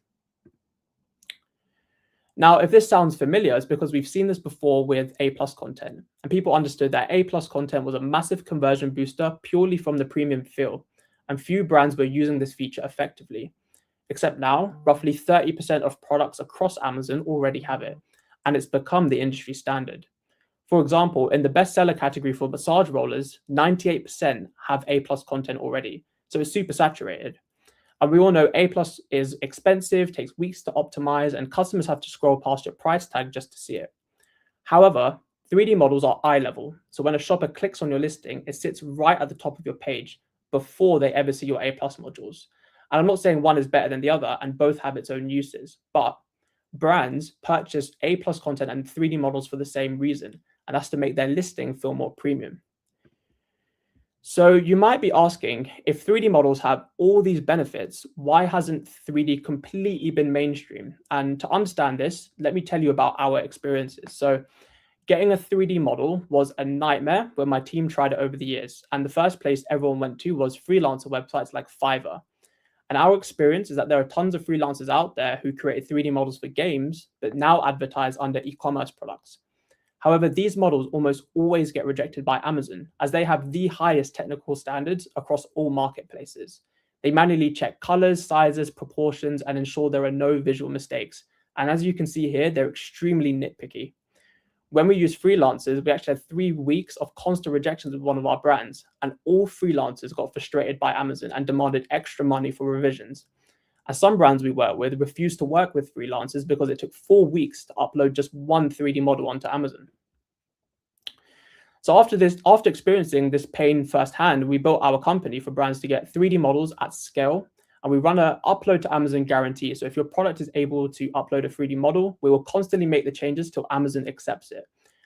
Now, if this sounds familiar, it's because we've seen this before with A+ content, and people understood that A+ content was a massive conversion booster purely from the premium feel, and few brands were using this feature effectively. Except now, roughly 30% of products across Amazon already have it, and it's become the industry standard. For example, in the bestseller category for massage rollers, 98% have A+ content already, so it's super saturated. And we all know A+ is expensive, takes weeks to optimize, and customers have to scroll past your price tag just to see it. However, 3D models are eye level. So when a shopper clicks on your listing, it sits right at the top of your page before they ever see your A+ modules. And I'm not saying one is better than the other, and both have its own uses, but brands purchase A+ content and 3D models for the same reason, and that's to make their listing feel more premium. So you might be asking, if 3D models have all these benefits, why hasn't 3D completely been mainstream? And to understand this, let me tell you about our experiences. So getting a 3D model was a nightmare when my team tried it over the years. And the first place everyone went to was freelancer websites like Fiverr. And our experience is that there are tons of freelancers out there who created 3D models for games, but now advertise under e-commerce products. However, these models almost always get rejected by Amazon, as they have the highest technical standards across all marketplaces. They manually check colors, sizes, proportions, and ensure there are no visual mistakes. And as you can see here, they're extremely nitpicky. When we use freelancers, we actually had 3 weeks of constant rejections with one of our brands, and all freelancers got frustrated by Amazon and demanded extra money for revisions. And some brands we work with refused to work with freelancers because it took 4 weeks to upload just one 3D model onto Amazon. So after experiencing this pain firsthand, we built our company for brands to get 3D models at scale, and we run an upload to Amazon guarantee. So if your product is able to upload a 3D model, we will constantly make the changes till Amazon accepts it.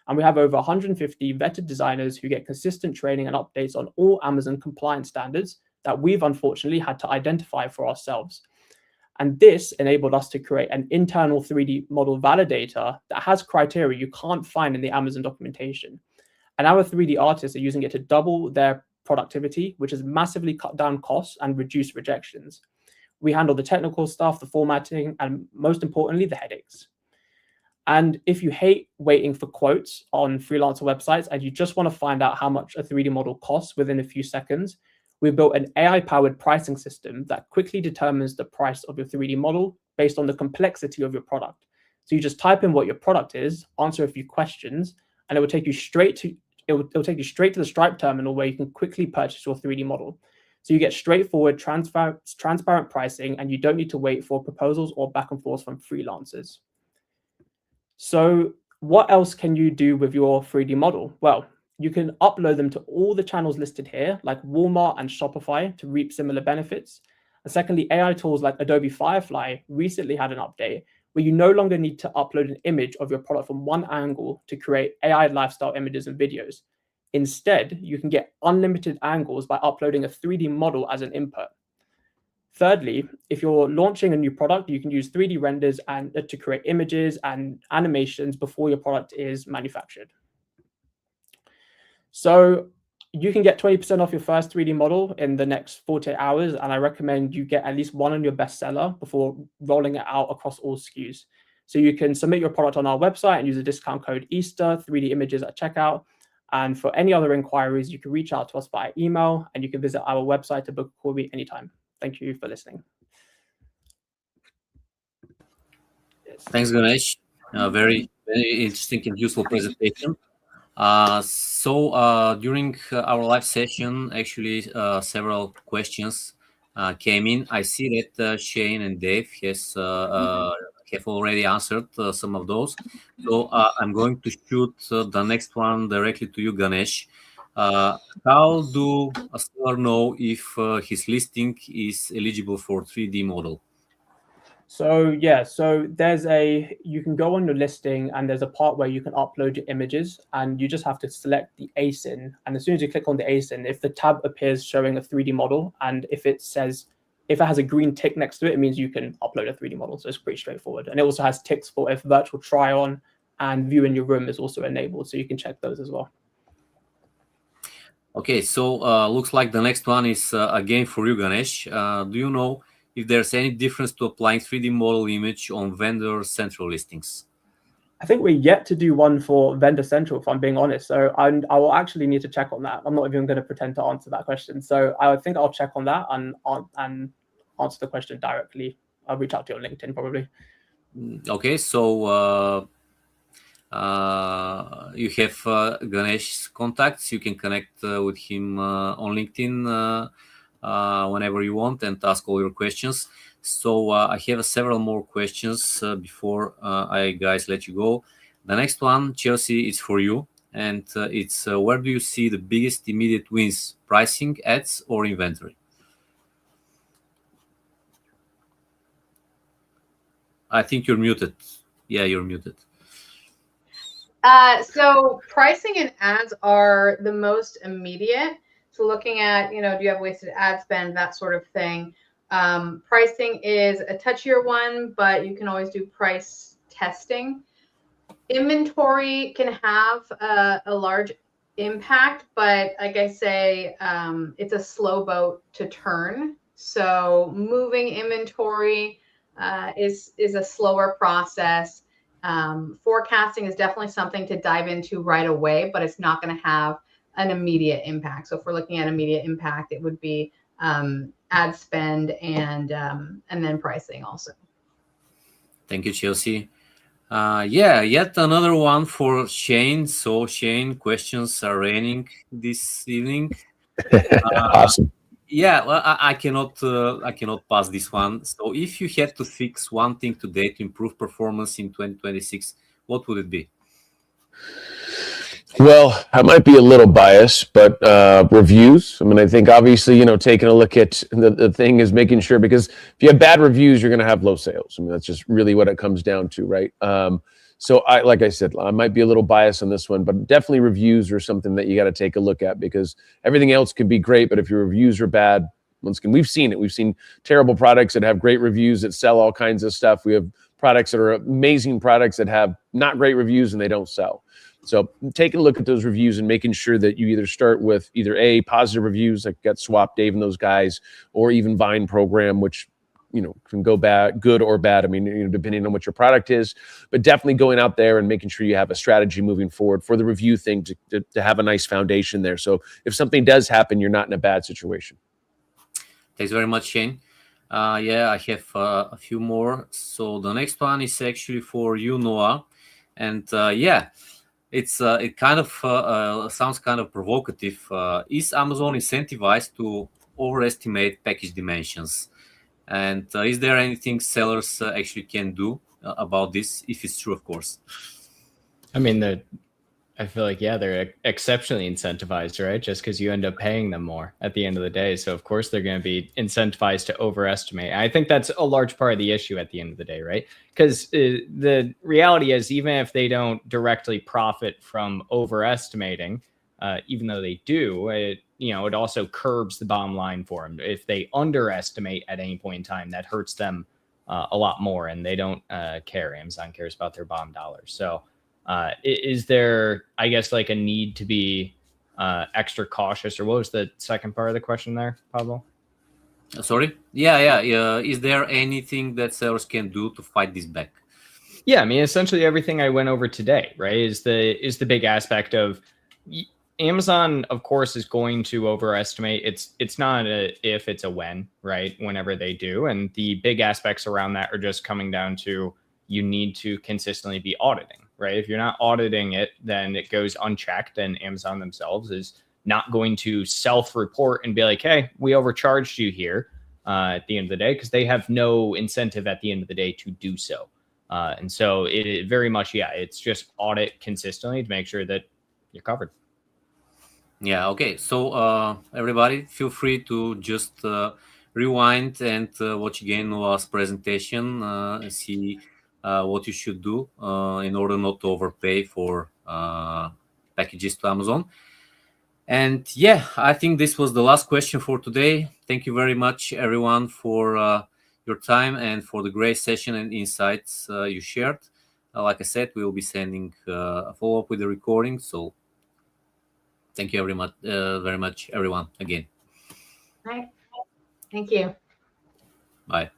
And we have over 150 vetted designers who get consistent training and updates on all Amazon compliance standards that we've unfortunately had to identify for ourselves. And this enabled us to create an internal 3D model validator that has criteria you can't find in the Amazon documentation. And our 3D artists are using it to double their productivity, which has massively cut down costs and reduced rejections. We handle the technical stuff, the formatting, and most importantly, the headaches. And if you hate waiting for quotes on freelancer websites and you just want to find out how much a 3D model costs within a few seconds, we built an AI-powered pricing system that quickly determines the price of your 3D model based on the complexity of your product. So you just type in what your product is, answer a few questions, and it will take you straight to the Stripe terminal where you can quickly purchase your 3D model. So you get straightforward, transparent pricing, and you don't need to wait for proposals or back and forth from freelancers. So what else can you do with your 3D model? Well, you can upload them to all the channels listed here, like Walmart and Shopify, to reap similar benefits. And secondly, AI tools like Adobe Firefly recently had an update where you no longer need to upload an image of your product from one angle to create AI lifestyle images and videos. Instead, you can get unlimited angles by uploading a 3D model as an input. Thirdly, if you're launching a new product, you can use 3D renders and to create images and animations before your product is manufactured. So you can get 20% off your first 3D model in the next 48 hours, and I recommend you get at least one on your bestseller before rolling it out across all SKUs. So you can submit your product on our website and use the discount code Easter 3D images at checkout. And for any other inquiries, you can reach out to us via email, and you can visit our website to book a call with me anytime. Thank you for listening. Thanks, Ganesh. Very interesting and useful presentation. During our live session, actually, several questions came in. I see that Shane and Dave have already answered some of those. So I'm going to shoot the next one directly to you, Ganesh. How do a seller know if his listing is eligible for 3D model? So you can go on your listing and there's a part where you can upload your images, and you just have to select the Asin. And as soon as you click on the Asin, if the tab appears showing a 3D model, and if it has a green tick next to it, it means you can upload a 3D model. So it's pretty straightforward. And it also has ticks for if virtual try on and view in your room is also enabled. So you can check those as well. Okay, so looks like the next one is again for you, Ganesh. Do you know if there's any difference to applying 3D model image on vendor central listings? I think we're yet to do one for vendor central, if I'm being honest. So I will actually need to check on that. I'm not even going to pretend to answer that question. So I think I'll check on that and answer the question directly. I'll reach out to you on LinkedIn probably. Okay, so you have Ganesh's contacts. You can connect with him on LinkedIn whenever you want and ask all your questions. So I have several more questions before I guys let you go. The next one, Chelsea, is for you. and it's where do you see the biggest immediate wins, pricing, ads, or inventory? I think you're muted. Yeah, you're muted. So pricing and ads are the most immediate. So looking at, do you have wasted ad spend, that sort of thing. Pricing is a touchier one, but you can always do price testing. Inventory can have a large impact, but like I say, it's a slow boat to turn. So moving inventory is a slower process. Forecasting is definitely something to dive into right away, but it's not going to have an immediate impact. So if we're looking at immediate impact, it would be ad spend and then pricing also. Thank you, Chelsea. Yeah, yet another one for Shane. So Shane, questions are raining this evening. Awesome. Yeah, well, I cannot pass this one. So if you had to fix one thing today to improve performance in 2026, what would it be? Well, I might be a little biased, but reviews. I mean, I think obviously, taking a look at the thing is making sure, because if you have bad reviews, you're going to have low sales. I mean, that's just really what it comes down to, right? So like I said, I might be a little biased on this one, but definitely reviews are something that you got to take a look at, because everything else could be great, but if your reviews are bad, once again, we've seen it. We've seen terrible products that have great reviews that sell all kinds of stuff. We have products that are amazing products that have not great reviews and they don't sell. So taking a look at those reviews and making sure that you either start with either positive reviews like Get Swapped, Dave and those guys, or even Vine program, which can go bad, good or bad. I mean, depending on what your product is, but definitely going out there and making sure you have a strategy moving forward for the review thing to have a nice foundation there. So if something does happen, you're not in a bad situation. Thanks very much, Shane. Yeah, I have a few more. So the next one is actually for you, Noah, and yeah. It kind of sounds kind of provocative. Is Amazon incentivized to overestimate package dimensions? And is there anything sellers actually can do about this, if it's true, of course? I mean, I feel like, yeah, they're exceptionally incentivized, right? Just because you end up paying them more at the end of the day. So, of course, they're going to be incentivized to overestimate. I think that's a large part of the issue at the end of the day, right? Because the reality is, even if they don't directly profit from overestimating, even though they do, it also curbs the bottom line for them. If they underestimate at any point in time, that hurts them a lot more, and they don't care. Amazon cares about their bottom dollars. So, is there, I guess, like a need to be extra cautious, or what was the second part of the question there, Pablo? Sorry? Yeah. Is there anything that sellers can do to fight this back? Yeah, I mean, essentially everything I went over today, right, is the big aspect of Amazon, of course, is going to overestimate. It's not a if, it's a when, right? Whenever they do. And the big aspects around that are just coming down to you need to consistently be auditing. Right? If you're not auditing it, then it goes unchecked, and Amazon themselves is not going to self-report and be like, hey, we overcharged you here at the end of the day, because they have no incentive at the end of the day to do so. And so it very much, it's just audit consistently to make sure that you're covered. Yeah, okay. So everybody, feel free to just rewind and watch again Noah's presentation and see what you should do in order not to overpay for packages to Amazon. And yeah, I think this was the last question for today. Thank you very much, everyone, for your time and for the great session and insights you shared. Like I said, we will be sending a follow-up with the recording. So thank you very much, everyone, again. All right. Thank you. Bye.